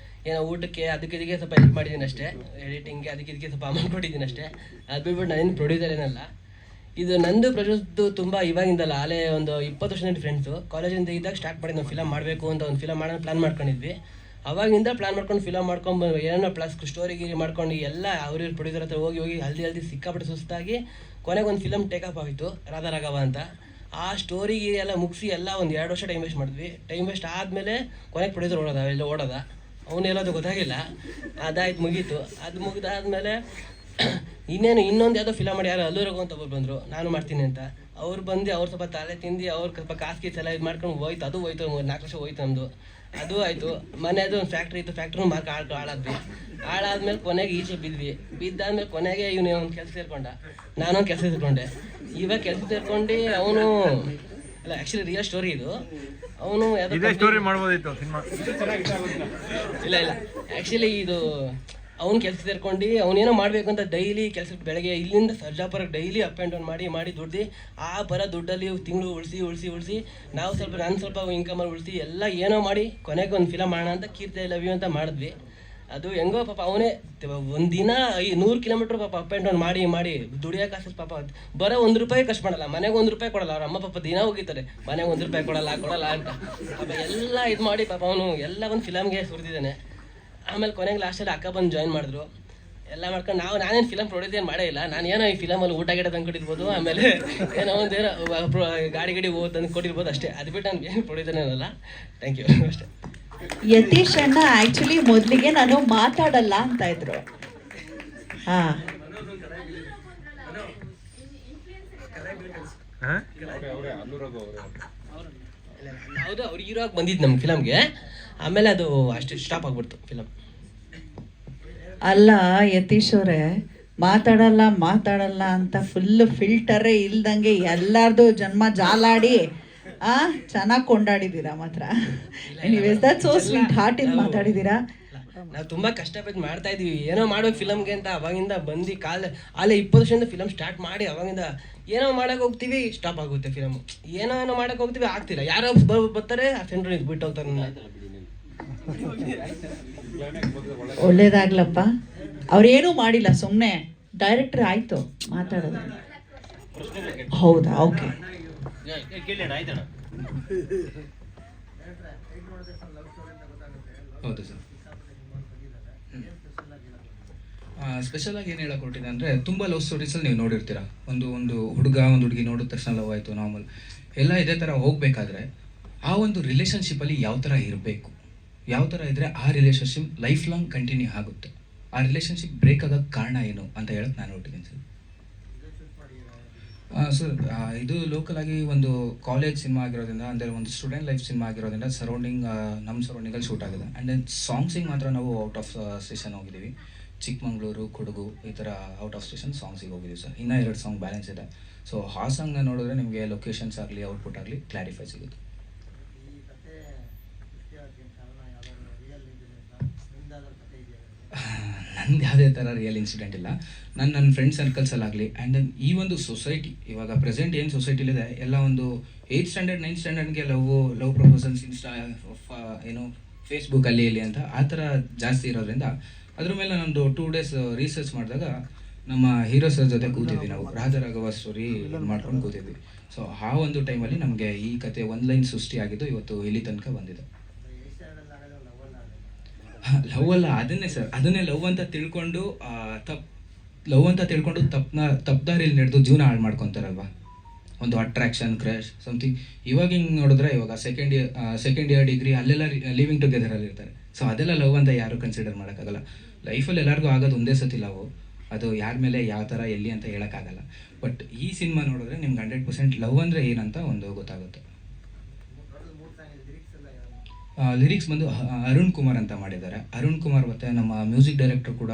ಏನೋ ಊಟಕ್ಕೆ ಅದಕ್ಕೆ ಇದಕ್ಕೆ ಸ್ವಲ್ಪ ಹೆಲ್ಪ್ ಮಾಡಿದ್ದೀನಿ ಅಷ್ಟೇ, ಎಡಿಟಿಂಗ್ಗೆ ಅದಕ್ಕೆ ಇದಕ್ಕೆ ಸ್ವಲ್ಪ ಅಮೌಂಟ್ ಕೊಟ್ಟಿದ್ದೀನಿ ಅಷ್ಟೇ. ಅದು ಬಿಟ್ಬಿಟ್ಟು ನಾನೇನು ಪ್ರೊಡ್ಯೂಸರ್ ಏನಲ್ಲ. ಇದು ನಂದು ಪ್ರಜ್ವತ್ತು ತುಂಬ ಇವಾಗಿಂದಲ್ಲ, ಅಲ್ಲೇ ಒಂದು 20 ವರ್ಷದಿಂದ ಫ್ರೆಂಡ್ಸು. ಕಾಲೇಜಿಂದ ಇದ್ದಾಗ ಸ್ಟಾರ್ಟ್ ಮಾಡಿ ನಾವು ಫಿಲಮ್ ಮಾಡಬೇಕು ಅಂತ ಒಂದು ಫಿಲಮ್ ಮಾಡೋಣ ಪ್ಲ್ಯಾನ್ ಮಾಡ್ಕೊಂಡಿದ್ವಿ. ಅವಾಗಿಂದ ಪ್ಲ್ಯಾನ್ ಮಾಡ್ಕೊಂಡು ಫಿಲಮ್ ಮಾಡ್ಕೊಂಡು ಏನೋ ಪ್ಲಸ್ ಸ್ಟೋರಿ ಗೀರಿ ಮಾಡ್ಕೊಂಡು ಎಲ್ಲ ಅವ್ರ ಪ್ರೊಡ್ಯೂಸರ್ ಹತ್ರ ಹೋಗಿ ಹಲ್ದಿ ಸಿಕ್ಕಾಪಟ್ಟೆ ಸುಸ್ತಾಗಿ ಕೊನೆಗೆ ಒಂದು ಫಿಲಮ್ ಟೇಕಪ್ ಆಗಿತ್ತು, ರಾಧಾ ರಾಘವ ಅಂತ. ಆ ಸ್ಟೋರಿ ಗೀರಿ ಎಲ್ಲ ಮುಗಿಸಿ ಎಲ್ಲ ಒಂದು 2 ವರ್ಷ ಟೈಮ್ ವೇಸ್ಟ್ ಮಾಡಿದ್ವಿ. ಟೈಮ್ ವೇಸ್ಟ್ ಆದಮೇಲೆ ಕೊನೆಗೆ ಪ್ರೊಡ್ಯೂಸರ್ ಓಡೋದ ಅವನು ಎಲ್ಲೋದು ಗೊತ್ತಾಗಿಲ್ಲ. ಅದಾಯ್ತು, ಮುಗೀತು. ಅದು ಮುಗಿದಾದ್ಮೇಲೆ ಇನ್ನೊಂದು ಯಾವುದೋ ಫಿಲಮ್ ಮಾಡಿ ಯಾರು ಅಲ್ಲೂರಗು ಅಂತ ಒಬ್ಬರು ಬಂದರು, ನಾನು ಮಾಡ್ತೀನಿ ಅಂತ. ಅವ್ರು ಬಂದು ಅವ್ರು ಸ್ವಲ್ಪ ತಲೆ ತಿಂದು ಅವ್ರು ಸ್ವಲ್ಪ ಕಾಸು ಎಲ್ಲ ಇದು ಮಾಡ್ಕೊಂಡು ಹೋಯ್ತು. ಅದು ಹೋಯ್ತು, 4 ವರ್ಷ ಹೋಯ್ತು ನಮ್ಮದು. ಅದು ಆಯಿತು. ಮನೆಯದು ಒಂದು ಫ್ಯಾಕ್ಟ್ರಿ ಇತ್ತು, ಫ್ಯಾಕ್ಟ್ರಿನೂ ಮಾರ್ಕ್ ಹಾಳಾದ್ವಿ. ಹಾಳಾದ್ಮೇಲೆ ಕೊನೆಗೆ ಈಚೆ ಬಿದ್ದಾದ್ಮೇಲೆ ಕೊನೆಗೆ ಇವನು ಒಂದು ಕೆಲಸ ಸೇರ್ಕೊಂಡ, ನಾನೊಂದು ಕೆಲಸ ಸೇರ್ಕೊಂಡೆ. ಇವಾಗ ಕೆಲಸ ಸೇರ್ಕೊಂಡು ಅವನು ಅಲ್ಲ, ಆ್ಯಕ್ಚುಲಿ ರಿಯಲ್ ಸ್ಟೋರಿ ಇದು. ಅವನು ಸ್ಟೋರಿ ಮಾಡ್ಬೋದಿತ್ತು ಸಿನಿಮಾ. ಇಲ್ಲ ಆ್ಯಕ್ಚುಲಿ ಇದು ಅವ್ನು ಕೆಲಸ ಸೇರ್ಕೊಂಡು ಅವನೇನೋ ಮಾಡಬೇಕು ಅಂತ ಡೈಲಿ ಕೆಲಸಕ್ಕೆ ಬೆಳಗ್ಗೆ ಇಲ್ಲಿಂದ ಸರ್ಜಾಪುರಕ್ಕೆ ಡೈಲಿ ಅಪ್ ಆ್ಯಂಡ್ ಡೌನ್ ಮಾಡಿ ದುಡ್ದು ಆ ಬರೋ ದುಡ್ಡಲ್ಲಿ ತಿಂಗಳು ಉಳಿಸಿ ನಾವು ನಾನು ಸ್ವಲ್ಪ ಇನ್ಕಮಲ್ಲಿ ಉಳಿಸಿ ಎಲ್ಲ ಏನೋ ಮಾಡಿ ಕೊನೆಗೆ ಒಂದು ಫಿಲಮ್ ಮಾಡೋಣ ಅಂತ ಕೀರ್ತಿ ಐ ಲವ್ ಯು ಅಂತ ಮಾಡಿದ್ವಿ. ಅದು ಹೆಂಗೋ ಪಾಪ ಅವನೇ ಒಂದಿನ 100 ಕಿಲೋಮೀಟ್ರ್ ಪಾಪ ಅಪ್ ಆ್ಯಂಡ್ ಡೌನ್ ಮಾಡಿ ದುಡಿಯೋಕೆ ಆಸೆ ಪಾಪ. ಬರೋ 1 ರೂಪಾಯಿ ಖರ್ಚು ಮಾಡಲ್ಲ, ಮನೆಗೆ 1 ರೂಪಾಯಿ ಕೊಡಲ್ಲ. ಅವ್ರ ಅಮ್ಮ ಪಾಪ ದಿನ ಹೋಗಿದ್ದಾರೆ, ಮನೆಗೆ 1 ರೂಪಾಯಿ ಕೊಡಲ್ಲ ಅಂತ ಪಾಪ ಎಲ್ಲ ಇದು ಮಾಡಿ ಪಾಪ ಅವನು ಎಲ್ಲ ಒಂದು ಫಿಲಮ್ಗೆ ಸುರಿದಿದ್ದಾನೆ. ಆಮೇಲೆ ಕೊನೆಗೆ ಲಾಸ್ಟಲ್ಲಿ ಅಕ್ಕ ಬಂದು ಜಾಯಿನ್ ಮಾಡಿದ್ರು, ಎಲ್ಲ ಮಾಡ್ಕೊಂಡು ನಾನೇನು ಫಿಲಮ್ ಪ್ರೊಡ್ಯೂಸ್ ಏನು ಮಾಡೇ ಇಲ್ಲ. ನಾನು ಏನೋ ಈ ಫಿಲಮಲ್ಲಿ ಊಟ ಗಿಡ ತಂದು ಕೊಟ್ಟಿರ್ಬೋದು, ಆಮೇಲೆ ಏನೋ ಒಂದೇನೋ ಗಾಡಿ ತಂದು ಕೊಟ್ಟಿರ್ಬೋದು ಅಷ್ಟೇ. ಅದು ಬಿಟ್ಟು ನಾನು ಏನು ಪ್ರೊಡ್ಯೂಸರ್ ಏನಲ್ಲ. ಥ್ಯಾಂಕ್ ಯು ಅಷ್ಟೇ. ಯತೀಶ್ ಅಣ್ಣ ಆಕ್ಚುಲಿ ಮೊದಲಿಗೆ ನಾನು ಮಾತಾಡಲ್ಲ ಅಂತ ಇದ್ರು. ಹೌದು, ಅವ್ರು ಹೀರೋಗಿ ಬಂದಿದ್ದು ನಮ್ಮ ಫಿಲಮ್ಗೆ. ಆಮೇಲೆ ಅದು ಅಷ್ಟು ಸ್ಟಾಪ್ ಆಗ್ಬಿಡ್ತು ಫಿಲಮ್. ಅಲ್ಲ ಯತೀಶ್ ಅವರೇ, ಮಾತಾಡಲ್ಲ ಅಂತ ಫುಲ್ ಫಿಲ್ಟರೇ ಇಲ್ದಂಗೆ ಎಲ್ಲಾರ್ದು ಜನ್ಮ ಜಾಲಾಡಿ ಚೆನ್ನಾಗಿ ಕೊಂಡಾಡಿದ್ದೀರಾ ಮಾತ್ರ. Anyways that's so sweet, heart ಇಂದ ಮಾತಾಡಿದ್ದೀರಾ. ನಾವು ತುಂಬ ಕಷ್ಟಪಟ್ಟು ಮಾಡ್ತಾ ಇದೀವಿ, ಏನೋ ಮಾಡ್ಬೇಕು ಫಿಲಮ್ಗೆ ಅಂತ. ಅವಾಗಿಂದ ಬಂದು ಅಲ್ಲೇ 20 ವರ್ಷದಿಂದ ಫಿಲಮ್ ಸ್ಟಾರ್ಟ್ ಮಾಡಿ ಅವಾಗಿಂದ ಏನೋ ಮಾಡಕ್ಕೆ ಹೋಗ್ತೀವಿ, ಸ್ಟಾಪ್ ಆಗುತ್ತೆ ಫಿಲಮು. ಏನೋ ಮಾಡಕ್ಕೆ ಹೋಗ್ತೀವಿ, ಆಗ್ತಿಲ್ಲ. ಯಾರೋ ಬರ್ತಾರೆ, ಆ ಸೆಂಟ್ರ್ ಬಿಟ್ಟು ಹೋಗ್ತಾರೆ. ಒಳ್ಳೇದಾಗ್ಲಪ್ಪ. ಅವ್ರೇನೂ ಮಾಡಿಲ್ಲ, ಸುಮ್ಮನೆ ಡೈರೆಕ್ಟರ್ ಆಯ್ತು ಮಾತಾಡೋದು. ಹೌದಾ, ಓಕೆ. ಹೌದು ಸರ್. ಸ್ಪೆಷಲ್ ಆಗಿ ಏನು ಹೇಳಕ್ ಹೊರಟಿದೆ ಅಂದರೆ, ತುಂಬ ಲವ್ ಸ್ಟೋರೀಸಲ್ಲಿ ನೀವು ನೋಡಿರ್ತೀರ. ಒಂದು ಹುಡುಗ ಒಂದು ಹುಡುಗಿ ನೋಡಿದ ತಕ್ಷಣ ಲವ್ ಆಯಿತು, ನಾರ್ಮಲ್ ಎಲ್ಲ ಇದೇ ಥರ ಹೋಗಬೇಕಾದ್ರೆ ಆ ಒಂದು ರಿಲೇಷನ್ಶಿಪ್ಪಲ್ಲಿ ಯಾವ ಥರ ಇರಬೇಕು, ಯಾವ ಥರ ಇದ್ದರೆ ಆ ರಿಲೇಷನ್ಶಿಪ್ ಲೈಫ್ ಲಾಂಗ್ ಕಂಟಿನ್ಯೂ ಆಗುತ್ತೆ. ಆ ರಿಲೇಷನ್ಶಿಪ್ ಬ್ರೇಕ್ ಆಗೋಕ್ಕೆ ಕಾರಣ ಏನು ಅಂತ ಹೇಳಕ್ಕೆ ನಾನು ಹೊರಟಿದ್ದೀನಿ ಸರ್. ಸರ್, ಇದು ಲೋಕಲ್ ಆಗಿ ಒಂದು ಕಾಲೇಜ್ ಸಿನಿಮಾ ಆಗಿರೋದ್ರಿಂದ, ಅಂದರೆ ಒಂದು ಸ್ಟೂಡೆಂಟ್ ಲೈಫ್ ಸಿನಿಮಾ ಆಗಿರೋದ್ರಿಂದ ನಮ್ಮ ಸರೌಂಡಿಂಗಲ್ಲಿ ಶೂಟ್ ಆಗಿದೆ. ಆ್ಯಂಡ್ ದೆನ್ ಸಾಂಗ್ಸಿಗೆ ಮಾತ್ರ ನಾವು ಔಟ್ ಆಫ್ ಸ್ಟೇಷನ್ ಹೋಗಿದ್ದೀವಿ. ಚಿಕ್ಕಮಂಗ್ಳೂರು, ಕೊಡಗು ಈ ಥರ ಔಟ್ ಆಫ್ ಸ್ಟೇಷನ್ ಸಾಂಗ್ಸಿಗೆ ಹೋಗಿದ್ದೀವಿ ಸರ್. ಇನ್ನೂ 2 ಸಾಂಗ್ ಬ್ಯಾಲೆನ್ಸ್ ಇದೆ. ಸೊ ಆ ಸಾಂಗ್ನ ನೋಡಿದ್ರೆ ನಿಮಗೆ ಲೊಕೇಶನ್ಸ್ ಆಗಲಿ ಔಟ್ಪುಟ್ ಆಗಲಿ ಕ್ಲಾರಿಫೈ ಸಿಗುತ್ತೆ. ನಂದು ಯಾವುದೇ ಥರ ರಿಯಲ್ ಇನ್ಸಿಡೆಂಟ್ ಇಲ್ಲ. ನನ್ನ ಫ್ರೆಂಡ್ ಸರ್ಕಲ್ಸಲ್ಲಾಗಲಿ, ಆ್ಯಂಡ್ ದೆನ್ ಈ ಒಂದು ಸೊಸೈಟಿ ಇವಾಗ ಪ್ರೆಸೆಂಟ್ ಏನು ಸೊಸೈಟಿಲಿದೆ, ಎಲ್ಲ ಒಂದು 8th standard 9th ಸ್ಟ್ಯಾಂಡರ್ಡ್ಗೆ love proposals ಏನು ಫೇಸ್ಬುಕ್ಕಲ್ಲಿ ಇಲ್ಲಿ ಅಂತ ಆ ಥರ ಜಾಸ್ತಿ ಇರೋದ್ರಿಂದ ಅದ್ರ ಮೇಲೆ ನಂದು 2 days ರಿಸರ್ಚ್ ಮಾಡಿದಾಗ ನಮ್ಮ ಹೀರೋ ಸರ್ ಜೊತೆ ಕೂತಿದ್ವಿ ನಾವು. ರಾಧಾ ರಾಘವ ಸ್ಟೋರಿ ಮಾಡ್ಕೊಂಡು ಕೂತಿದ್ವಿ. ಸೊ ಆ ಒಂದು ಟೈಮಲ್ಲಿ ನಮಗೆ ಈ ಕತೆ ಒಂದು ಲೈನ್ ಸೃಷ್ಟಿಯಾಗಿದ್ದು ಇವತ್ತು ಇಲ್ಲಿ ತನಕ ಬಂದಿದೆ. ಲವ್ ಅಲ್ಲ, ಅದನ್ನೇ ಸರ್, ಅದನ್ನೇ ಲವ್ ಅಂತ ತಿಳ್ಕೊಂಡು ತಪ್ಪದಾರಿಯಲ್ಲಿ ನಡೆದು ಜೀವನ ಹಾಳು ಮಾಡ್ಕೊತಾರಲ್ವ. ಒಂದು ಅಟ್ರಾಕ್ಷನ್, ಕ್ರಶ್, ಸಮಥಿಂಗ್. ಇವಾಗ ಹಿಂಗೆ ನೋಡಿದ್ರೆ ಇವಾಗ ಸೆಕೆಂಡ್ ಇಯರ್ ಡಿಗ್ರಿ ಅಲ್ಲೆಲ್ಲ ಲಿವಿಂಗ್ ಟುಗೆದರಲ್ಲಿ ಇರ್ತಾರೆ. ಸೊ ಅದೆಲ್ಲ ಲವ್ ಅಂತ ಯಾರು ಕನ್ಸಿಡರ್ ಮಾಡೋಕ್ಕಾಗಲ್ಲ. ಲೈಫಲ್ಲಿ ಎಲ್ಲರಿಗೂ ಆಗೋದು ಒಂದೇ ಸತಿ ಲವ್. ಅದು ಯಾರ ಮೇಲೆ ಯಾವ ಥರ ಎಲ್ಲಿ ಅಂತ ಹೇಳೋಕ್ಕಾಗಲ್ಲ. ಬಟ್ ಈ ಸಿನಿಮಾ ನೋಡಿದ್ರೆ ನಿಮ್ಗೆ 100% ಲವ್ ಅಂದರೆ ಏನಂತ ಒಂದು ಗೊತ್ತಾಗುತ್ತೆ. ಲಿರಿಕ್ಸ್ ಬಂದು ಅರುಣ್ ಕುಮಾರ್ ಅಂತ ಮಾಡಿದ್ದಾರೆ. ಅರುಣ್ ಕುಮಾರ್ ಮತ್ತು ನಮ್ಮ ಮ್ಯೂಸಿಕ್ ಡೈರೆಕ್ಟರ್ ಕೂಡ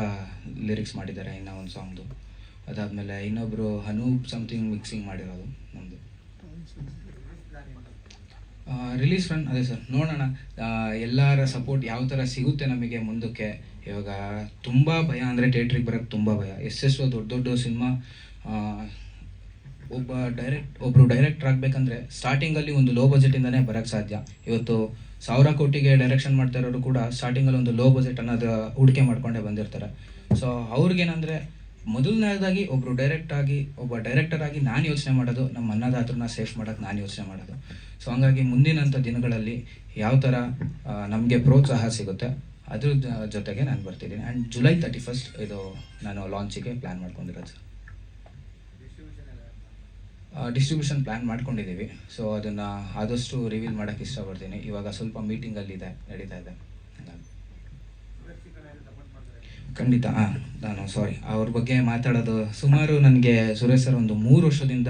ಲಿರಿಕ್ಸ್ ಮಾಡಿದ್ದಾರೆ ಇನ್ನೂ ಒಂದು ಸಾಂಗ್ದು. ಅದಾದಮೇಲೆ ಇನ್ನೊಬ್ಬರು ಅನೂಪ್ ಸಮಥಿಂಗ್ ಮಿಕ್ಸಿಂಗ್ ಮಾಡಿರೋದು ನಮ್ಮದು. ರಿಲೀಸ್ ರನ್ ಅದೇ ಸರ್, ನೋಡೋಣ ಎಲ್ಲರ ಸಪೋರ್ಟ್ ಯಾವ ಥರ ಸಿಗುತ್ತೆ ನಮಗೆ ಮುಂದಕ್ಕೆ. ಇವಾಗ ತುಂಬ ಭಯ ಅಂದರೆ ಥಿಯೇಟ್ರಿಗೆ ಬರೋಕ್ಕೆ ತುಂಬ ಭಯ. ಎಷ್ಟೆಷ್ಟೋ ದೊಡ್ಡ ದೊಡ್ಡ ಸಿನಿಮಾ ಒಬ್ಬರು ಡೈರೆಕ್ಟರ್ ಆಗಬೇಕಂದ್ರೆ ಸ್ಟಾರ್ಟಿಂಗಲ್ಲಿ ಒಂದು ಲೋ ಬಜೆಟಿಂದನೇ ಬರೋಕ್ಕೆ ಸಾಧ್ಯ. ಇವತ್ತು 1000 ಕೋಟಿಗೆ ಡೈರೆಕ್ಷನ್ ಮಾಡ್ತಾ ಇರೋರು ಕೂಡ ಸ್ಟಾರ್ಟಿಂಗಲ್ಲಿ ಒಂದು ಲೋ ಬಜೆಟ್ ಅನ್ನೋದು ಹೂಡಿಕೆ ಮಾಡ್ಕೊಂಡೇ ಬಂದಿರ್ತಾರೆ. ಸೊ ಅವ್ರಿಗೇನಂದರೆ ಮೊದಲನೇದಾಗಿ ಒಬ್ಬ ಡೈರೆಕ್ಟರ್ ಆಗಿ ನಾನು ಯೋಚನೆ ಮಾಡೋದು ನಮ್ಮ ಅನ್ನದಾತರನ್ನ ಸೇಫ್ ಮಾಡೋಕ್ಕೆ ನಾನು ಯೋಚನೆ ಮಾಡೋದು. ಸೊ ಹಂಗಾಗಿ ಮುಂದಿನಂಥ ದಿನಗಳಲ್ಲಿ ಯಾವ ಥರ ನಮಗೆ ಪ್ರೋತ್ಸಾಹ ಸಿಗುತ್ತೆ ಅದ್ರ ಜೊತೆಗೆ ನಾನು ಬರ್ತಿದ್ದೀನಿ. ಆ್ಯಂಡ್ ಜುಲೈ 31 ಇದು ನಾನು ಲಾಂಚಿಗೆ ಪ್ಲ್ಯಾನ್ ಮಾಡ್ಕೊಂಡಿರೋದು ಸರ್. ಡಿಸ್ಟ್ರಿಬ್ಯೂಷನ್ ಪ್ಲ್ಯಾನ್ ಮಾಡ್ಕೊಂಡಿದ್ದೀವಿ. ಸೊ ಅದನ್ನು ಆದಷ್ಟು ರಿವೀಲ್ ಮಾಡೋಕ್ಕೆ ಇಷ್ಟಪಡ್ತೀನಿ. ಇವಾಗ ಸ್ವಲ್ಪ ಮೀಟಿಂಗಲ್ಲಿದೆ, ನಡೀತಾ ಇದೆ. ಖಂಡಿತ ನಾನು ಅವ್ರ ಬಗ್ಗೆ ಮಾತಾಡೋದು ಸುಮಾರು ನನಗೆ ಸುರೇಶ್ ಸರ್ ಒಂದು 3 ವರ್ಷದಿಂದ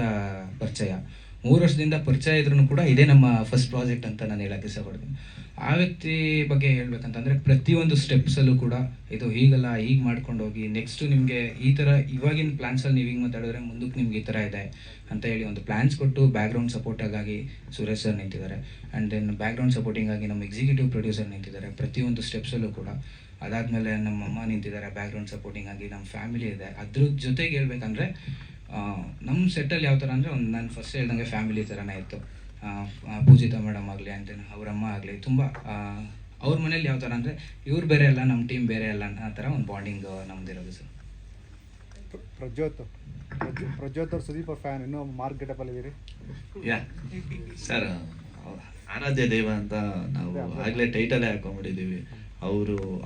ಪರಿಚಯ ಇದ್ರೂ ಕೂಡ ಇದೇ ನಮ್ಮ ಫಸ್ಟ್ ಪ್ರಾಜೆಕ್ಟ್ ಅಂತ ನಾನು ಹೇಳೋಕ್ಕೆ ಇಷ್ಟಪಡ್ತೀನಿ. ಆ ವ್ಯಕ್ತಿ ಬಗ್ಗೆ ಹೇಳ್ಬೇಕಂತಂದರೆ ಪ್ರತಿಯೊಂದು ಸ್ಟೆಪ್ಸಲ್ಲೂ ಕೂಡ ಇದು ಹೀಗಲ್ಲ, ಹೀಗೆ ಮಾಡ್ಕೊಂಡು ಹೋಗಿ ನೆಕ್ಸ್ಟು ನಿಮಗೆ ಈ ಥರ ಇವಾಗಿನ ಪ್ಲ್ಯಾನ್ಸಲ್ಲಿ ನೀವು ಹಿಂಗೆ ಮಾತಾಡಿದ್ರೆ ಮುಂದಕ್ಕೆ ನಿಮ್ಗೆ ಈ ಥರ ಇದೆ ಅಂತ ಹೇಳಿ ಒಂದು ಪ್ಲ್ಯಾನ್ಸ್ ಕೊಟ್ಟು ಬ್ಯಾಕ್ಗ್ರೌಂಡ್ ಸಪೋರ್ಟಾಗಿ ಸುರೇಶ್ ಸರ್ ನಿಂತಿದ್ದಾರೆ. ಆ್ಯಂಡ್ ದೆನ್ ಬ್ಯಾಕ್ಗ್ರೌಂಡ್ ಸಪೋರ್ಟಿಂಗಾಗಿ ನಮ್ಮ ಎಕ್ಸಿಕ್ಯೂಟಿವ್ ಪ್ರೊಡ್ಯೂಸರ್ ನಿಂತಿದ್ದಾರೆ ಪ್ರತಿಯೊಂದು ಸ್ಟೆಪ್ಸಲ್ಲೂ ಕೂಡ. ಅದಾದಮೇಲೆ ನಮ್ಮ ಅಮ್ಮ ನಿಂತಿದ್ದಾರೆ ಬ್ಯಾಕ್ಗ್ರೌಂಡ್ ಸಪೋರ್ಟಿಂಗಾಗಿ. ನಮ್ಮ ಫ್ಯಾಮಿಲಿ ಇದೆ. ಅದ್ರ ಜೊತೆಗೆ ಹೇಳ್ಬೇಕಂದ್ರೆ ನಮ್ಮ ಸೆಟ್ಟಲ್ಲಿ ಯಾವ ಥರ ಅಂದರೆ ಒಂದು ನಾನು ಫಸ್ಟ್ ಹೇಳ್ದಂಗೆ ಫ್ಯಾಮಿಲಿ ಥರನೇ ಇತ್ತು. ಪೂಜಿತಾ ಮೇಡಮ್ ಆಗಲಿ ಆ್ಯಂಡ್ ದೆನ್ ಅವರಮ್ಮ ಆಗಲಿ ತುಂಬ ಅವ್ರ ಮನೇಲಿ ಯಾವ ಥರ ಅಂದರೆ ಇವ್ರು ಬೇರೆ ಅಲ್ಲ, ನಮ್ಮ ಟೀಮ್ ಬೇರೆ ಅಲ್ಲ ಆ ಥರ ಒಂದು ಬಾಂಡಿಂಗ್ ನಮ್ದಿರೋದು ಸರ್. ಪ್ರಜ್ಯೋತ್ ಅವ್ರು ಸುದೀಪ್ ಫ್ಯಾನ್, ಇನ್ನೂ ಮಾರ್ಕ್ ಗೆಟಪಲ್ಲಿ ಇದ್ದೀರಿ? ಯಾ ಸರ್, ಆರಾಧ್ಯ ದೇವ ಅಂತ ನಾವು ಆಗಲೇ ಟೈಟಲೇ ಹಾಕೊಂಡ್ಬಿಟ್ಟಿದ್ದೀವಿ.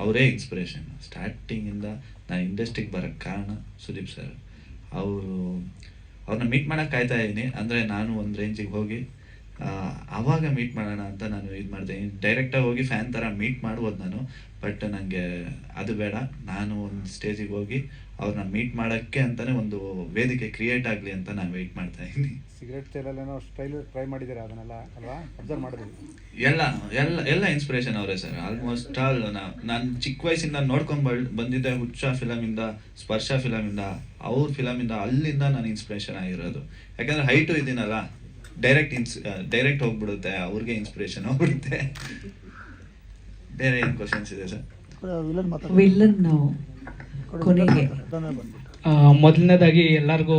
ಅವರೇ ಇನ್ಸ್ಪಿರೇಷನ್. ಸ್ಟಾರ್ಟಿಂಗಿಂದ ನಾನು ಇಂಡಸ್ಟ್ರಿಗೆ ಬರೋಕ್ಕೆ ಕಾರಣ ಸುದೀಪ್ ಸರ್. ಅವ್ರನ್ನ ಮೀಟ್ ಮಾಡೋಕ್ಕೆ ಕಾಯ್ತಾ ಇದ್ದೀನಿ. ಅಂದರೆ ನಾನು ಒಂದು ರೇಂಜಿಗೆ ಹೋಗಿ ಆವಾಗ ಮೀಟ್ ಮಾಡೋಣ ಅಂತ ನಾನು ಇದು ಮಾಡಿದೆ. ಡೈರೆಕ್ಟಾಗಿ ಹೋಗಿ ಫ್ಯಾನ್ ಥರ ಮೀಟ್ ಮಾಡ್ಬೋದು ನಾನು, ಬಟ್ ನನಗೆ ಅದು ಬೇಡ. ನಾನು ಒಂದು ಸ್ಟೇಜಿಗೆ ಹೋಗಿ ಅವ್ರನ್ನ ಮೀಟ್ ಮಾಡೋಕ್ಕೆ ಅಂತಲೇ ಒಂದು ವೇದಿಕೆ ಕ್ರಿಯೇಟ್ ಆಗಲಿ ಅಂತ ನಾನು ವೆಯ್ಟ್ ಮಾಡ್ತಾ ಇದ್ದೀನಿ. ಸಿಗರೇಟ್ ಸೇಲಲ್ಲೇನೋ ಸ್ಟೈಲ್ ಟ್ರೈ ಮಾಡಿದ್ದೀರಾ ಅದನ್ನೆಲ್ಲ ಅಲ್ವಾ? ಅಬ್ಸರ್ವ್ ಮಾಡಿದ್ವಿ. ಎಲ್ಲ ಇನ್ಸ್ಪಿರೇಷನ್ ಅವರೇ ಸರ್. ಆಲ್ಮೋಸ್ಟ್ ಆಲ್ ನಾನು ಚಿಕ್ಕ ವಯಸ್ಸಿಂದ ನೋಡ್ಕೊಂಡು ಬಂದಿದ್ದೆ. ಹುಚ್ಚ ಫಿಲಮಿಂದ, ಸ್ಪರ್ಶ ಫಿಲಮಿಂದ, ಅವ್ರ ಫಿಲಮಿಂದ, ಅಲ್ಲಿಂದ ನಾನು ಇನ್ಸ್ಪಿರೇಷನ್ ಆಗಿರೋದು. ಯಾಕಂದರೆ ಹೈಟು ಇದ್ದೀನಲ್ಲ, ಡೈರೆಕ್ಟ್ ಹೋಗ್ಬಿಡುತ್ತೆ, ಅವ್ರಿಗೆ ಇನ್ಸ್ಪಿರೇಷನ್ ಹೋಗ್ಬಿಡುತ್ತೆ. ಬೇರೆ ಏನು ಕ್ವಶನ್ಸ್ ಇದೆ ಸರ್? ವಿಲ್ಲನ್ ನಾವು ಕೊನೆಗೆ ಮೊದಲನೇದಾಗಿ ಎಲ್ಲರಿಗೂ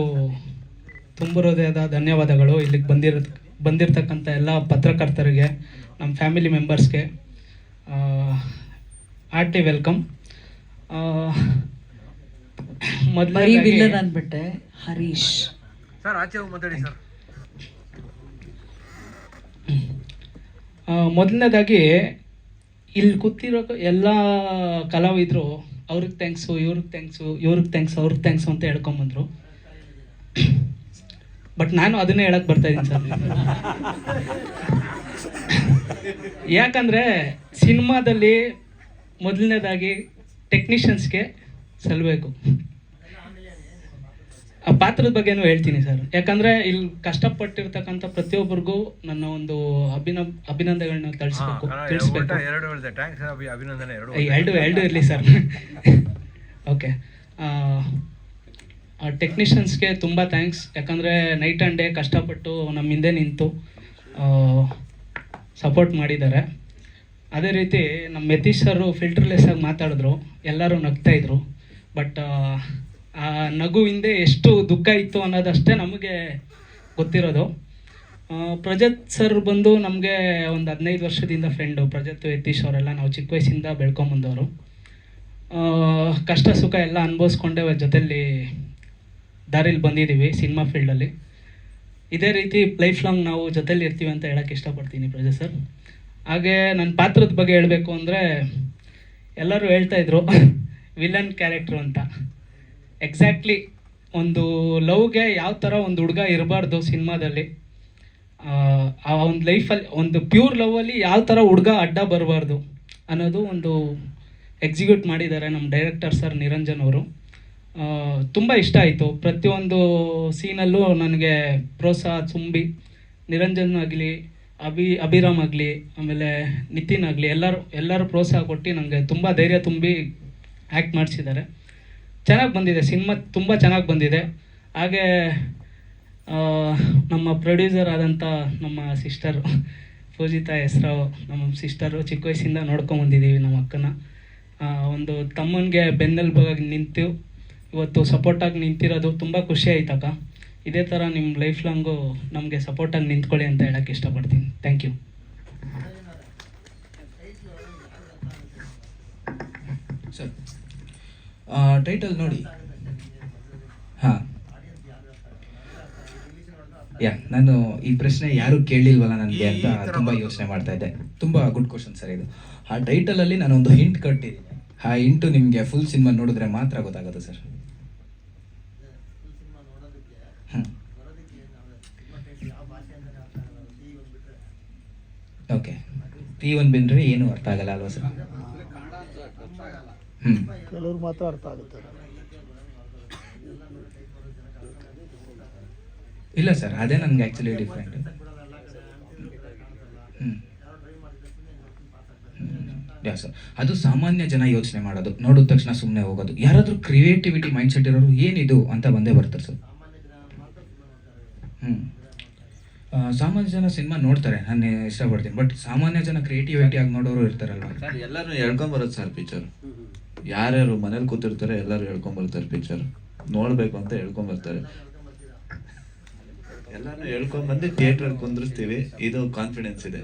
ತುಂಬ ಹೃದಯದ ಧನ್ಯವಾದಗಳು. ಇಲ್ಲಿಗೆ ಬಂದಿರತಕ್ಕಂಥ ಎಲ್ಲ ಪತ್ರಕರ್ತರಿಗೆ, ನಮ್ಮ ಫ್ಯಾಮಿಲಿ ಮೆಂಬರ್ಸ್ಗೆ ಹಾರ್ಟಿ ವೆಲ್ಕಮ್. ವಿಲ್ಲನ್ ಅಂದ್ಬಿಟ್ಟೆ ಹರೀಶ್ ಸರ್, ಆಚೆ ಮಾತಾಡಿ ಸರ್. ಮೊದಲನೇದಾಗಿ ಇಲ್ಲಿ ಕೂತಿರೋ ಎಲ್ಲ ಕಲಾವಿದರು ಅವ್ರಿಗೆ ಥ್ಯಾಂಕ್ಸು, ಇವ್ರಿಗೆ ಥ್ಯಾಂಕ್ಸು ಅಂತ ಹೇಳ್ಕೊಂಬಂದರು. ಬಟ್ ನಾನು ಅದನ್ನೇ ಹೇಳಕ್ಕೆ ಬರ್ತಾಯಿದ್ದೀನಿ ಸರ್. ಯಾಕಂದರೆ ಸಿನಿಮಾದಲ್ಲಿ ಮೊದಲನೇದಾಗಿ ಟೆಕ್ನಿಷಿಯನ್ಸ್ಗೆ ಸಲ್ಲಬೇಕು. ಆ ಪಾತ್ರದ ಬಗ್ಗೆನೂ ಹೇಳ್ತೀನಿ ಸರ್. ಯಾಕಂದರೆ ಇಲ್ಲಿ ಕಷ್ಟಪಟ್ಟಿರ್ತಕ್ಕಂಥ ಪ್ರತಿಯೊಬ್ಬರಿಗೂ ನನ್ನ ಒಂದು ಅಭಿನಂದನೆಗಳನ್ನ ತಿಳಿಸ್ಬೇಕು. ಎರಡು ಇರಲಿ ಸರ್. ಓಕೆ, ಟೆಕ್ನಿಷಿಯನ್ಸ್ಗೆ ತುಂಬ ಥ್ಯಾಂಕ್ಸ್. ಯಾಕಂದರೆ ನೈಟ್ ಆ್ಯಂಡ್ ಡೇ ಕಷ್ಟಪಟ್ಟು ನಮ್ಮ ಹಿಂದೆ ನಿಂತು ಸಪೋರ್ಟ್ ಮಾಡಿದ್ದಾರೆ. ಅದೇ ರೀತಿ ನಮ್ಮ ಯತೀಶ್ ಸರು ಫಿಲ್ಟರ್ಲೆಸ್ ಆಗಿ ಮಾತಾಡಿದ್ರು, ಎಲ್ಲರೂ ನಗ್ತಾಯಿದ್ರು. ಬಟ್ ಆ ನಗು ಹಿಂದೆ ಎಷ್ಟು ದುಃಖ ಇತ್ತು ಅನ್ನೋದಷ್ಟೇ ನಮಗೆ ಗೊತ್ತಿರೋದು. ಪ್ರಜತ್ ಸರ್ ಬಂದು ನಮಗೆ ಒಂದು 15 ವರ್ಷದಿಂದ ಫ್ರೆಂಡು. ಪ್ರಜತ್, ಯತೀಶ್ ಅವರೆಲ್ಲ ನಾವು ಚಿಕ್ಕ ವಯಸ್ಸಿಂದ ಬೆಳ್ಕೊಂಬಂದವರು. ಕಷ್ಟ ಸುಖ ಎಲ್ಲ ಅನುಭವಿಸ್ಕೊಂಡೆ ಜೊತೆಯಲ್ಲಿ ದಾರಿಲಿ ಬಂದಿದ್ದೀವಿ ಸಿನಿಮಾ ಫೀಲ್ಡಲ್ಲಿ. ಇದೇ ರೀತಿ ಲೈಫ್ ಲಾಂಗ್ ನಾವು ಜೊತೆಲಿ ಇರ್ತೀವಿ ಅಂತ ಹೇಳೋಕ್ಕೆ ಇಷ್ಟಪಡ್ತೀನಿ ಪ್ರಜತ್ ಸರ್. ಹಾಗೆ ನನ್ನ ಪಾತ್ರದ ಬಗ್ಗೆ ಹೇಳಬೇಕು ಅಂದರೆ ಎಲ್ಲರೂ ಹೇಳ್ತಾಯಿದ್ರು ವಿಲನ್ ಕ್ಯಾರೆಕ್ಟ್ರು ಅಂತ. ಎಕ್ಸಾಕ್ಟ್ಲಿ ಒಂದು ಲವ್ಗೆ ಯಾವ ಥರ ಒಂದು ಹುಡುಗ ಇರಬಾರ್ದು ಸಿನಿಮಾದಲ್ಲಿ, ಆ ಒಂದು ಲೈಫಲ್ಲಿ ಒಂದು ಪ್ಯೂರ್ ಲವ್ವಲ್ಲಿ ಯಾವ ಥರ ಹುಡುಗ ಅಡ್ಡ ಬರಬಾರ್ದು ಅನ್ನೋದು ಒಂದು ಎಕ್ಸಿಕ್ಯೂಟ್ ಮಾಡಿದ್ದಾರೆ ನಮ್ಮ ಡೈರೆಕ್ಟರ್ ಸರ್ ನಿರಂಜನ್ ಅವರು. ತುಂಬ ಇಷ್ಟ ಆಯಿತು. ಪ್ರತಿಯೊಂದು ಸೀನಲ್ಲೂ ನನಗೆ ಪ್ರೋತ್ಸಾಹ ತುಂಬಿ, ನಿರಂಜನ್ ಆಗಲಿ, ಅಭಿರಾಮ್ ಆಗಲಿ, ಆಮೇಲೆ ನಿತಿನ್ ಆಗಲಿ, ಎಲ್ಲರೂ ಪ್ರೋತ್ಸಾಹ ಕೊಟ್ಟು ನನಗೆ ತುಂಬ ಧೈರ್ಯ ತುಂಬಿ ಆ್ಯಕ್ಟ್ ಮಾಡಿಸಿದ್ದಾರೆ. ಚೆನ್ನಾಗಿ ಬಂದಿದೆ ಸಿನಿಮಾ, ತುಂಬ ಚೆನ್ನಾಗಿ ಬಂದಿದೆ. ಹಾಗೆ ನಮ್ಮ ಪ್ರೊಡ್ಯೂಸರ್ ಆದಂಥ ನಮ್ಮ ಸಿಸ್ಟರು ಪೂಜಿತಾ ಹೆಸರು, ನಮ್ಮ ಸಿಸ್ಟರು ಚಿಕ್ಕ ವಯಸ್ಸಿಂದ ನೋಡ್ಕೊಂಬಂದಿದ್ದೀವಿ ನಮ್ಮ ಅಕ್ಕನ. ಒಂದು ತಮ್ಮನಿಗೆ ಬೆನ್ನೆಲುಬಾಗಿ ನಿಂತು ಇವತ್ತು ಸಪೋರ್ಟಾಗಿ ನಿಂತಿರೋದು ತುಂಬ ಖುಷಿ ಆಯ್ತಕ್ಕ. ಇದೇ ಥರ ನಿಮ್ಮ ಲೈಫ್ ಲಾಂಗು ನಮಗೆ ಸಪೋರ್ಟಾಗಿ ನಿಂತ್ಕೊಳ್ಳಿ ಅಂತ ಹೇಳೋಕ್ಕೆ ಇಷ್ಟಪಡ್ತೀನಿ. Thank you. ಸರ್, ಟೈಟಲ್ ನೋಡಿ. ಹಾಂ, ನಾನು ಈ ಪ್ರಶ್ನೆ ಯಾರು ಕೇಳಲಿಲ್ವಲ್ಲ ನನಗೆ ಅಂತ ತುಂಬ ಯೋಚನೆ ಮಾಡ್ತಾ ಇದ್ದೆ. ತುಂಬ ಗುಡ್ ಕ್ವಶನ್ ಸರ್ ಇದು. ಆ ಟೈಟಲಲ್ಲಿ ನಾನೊಂದು ಹಿಂಟ್ ಕಟ್ಟಿದ್ದೀನಿ. ಆ ಹಿಂಟು ನಿಮಗೆ ಫುಲ್ ಸಿನಿಮಾ ನೋಡಿದ್ರೆ ಮಾತ್ರ ಗೊತ್ತಾಗುತ್ತೆ ಸರ್. ಓಕೆ, P1 ಬಿಂದ್ರೆ ಏನು ಅರ್ಥ ಆಗಲ್ಲ ಅಲ್ವಾ ಸರ್? ಕೆಲವ್ರು ಮಾತ್ರ ಅರ್ಥ ಆಗುತ್ತೆ. ಇಲ್ಲ ಸರ್, ಅದೇ ನನಗೆ ಆ್ಯಕ್ಚುಲಿ ಡಿಫ್ರೆಂಟ್. ಯಾ ಸರ್, ಅದು ಸಾಮಾನ್ಯ ಜನ ಯೋಚನೆ ಮಾಡೋದು, ನೋಡಿದ ತಕ್ಷಣ ಸುಮ್ಮನೆ ಹೋಗೋದು. ಯಾರಾದರೂ ಕ್ರಿಯೇಟಿವಿಟಿ ಮೈಂಡ್ ಸೆಟ್ ಇರೋರು ಏನಿದು ಅಂತ ಬಂದೇ ಬರ್ತಾರೆ ಸರ್. ಸಾಮಾನ್ಯ ಜನ ಸಿನಿಮಾ ನೋಡ್ತಾರೆ, ನಾನು ಇಷ್ಟಪಡ್ತೀನಿ. ಬಟ್ ಸಾಮಾನ್ಯ ಜನ ಕ್ರಿಯೇಟಿವಿಟಿ ಆಗಿ ನೋಡೋರು ಇರ್ತಾರಲ್ವ ಸರ್. ಎಲ್ಲರೂ ಹೇಳ್ಕೊಂಬರೋದು ಸರ್ ಪಿಕ್ಚರ್. ಯಾರ್ಯಾರು ಮನೇಲಿ ಕೂತಿರ್ತಾರೆ ಎಲ್ಲರೂ ಹೇಳ್ಕೊಂಬರ್ತಾರೆ ಪಿಕ್ಚರ್ ನೋಡಬೇಕು ಅಂತ ಹೇಳ್ಕೊಂಬರ್ತಾರೆ. ಎಲ್ಲರೂ ಹೇಳ್ಕೊಂಬಂದು ಥಿಯೇಟ್ರಲ್ಲಿ ಕುಂದಿರ್ಸ್ತೀವಿ. ಇದು ಕಾನ್ಫಿಡೆನ್ಸ್ ಇದೆ.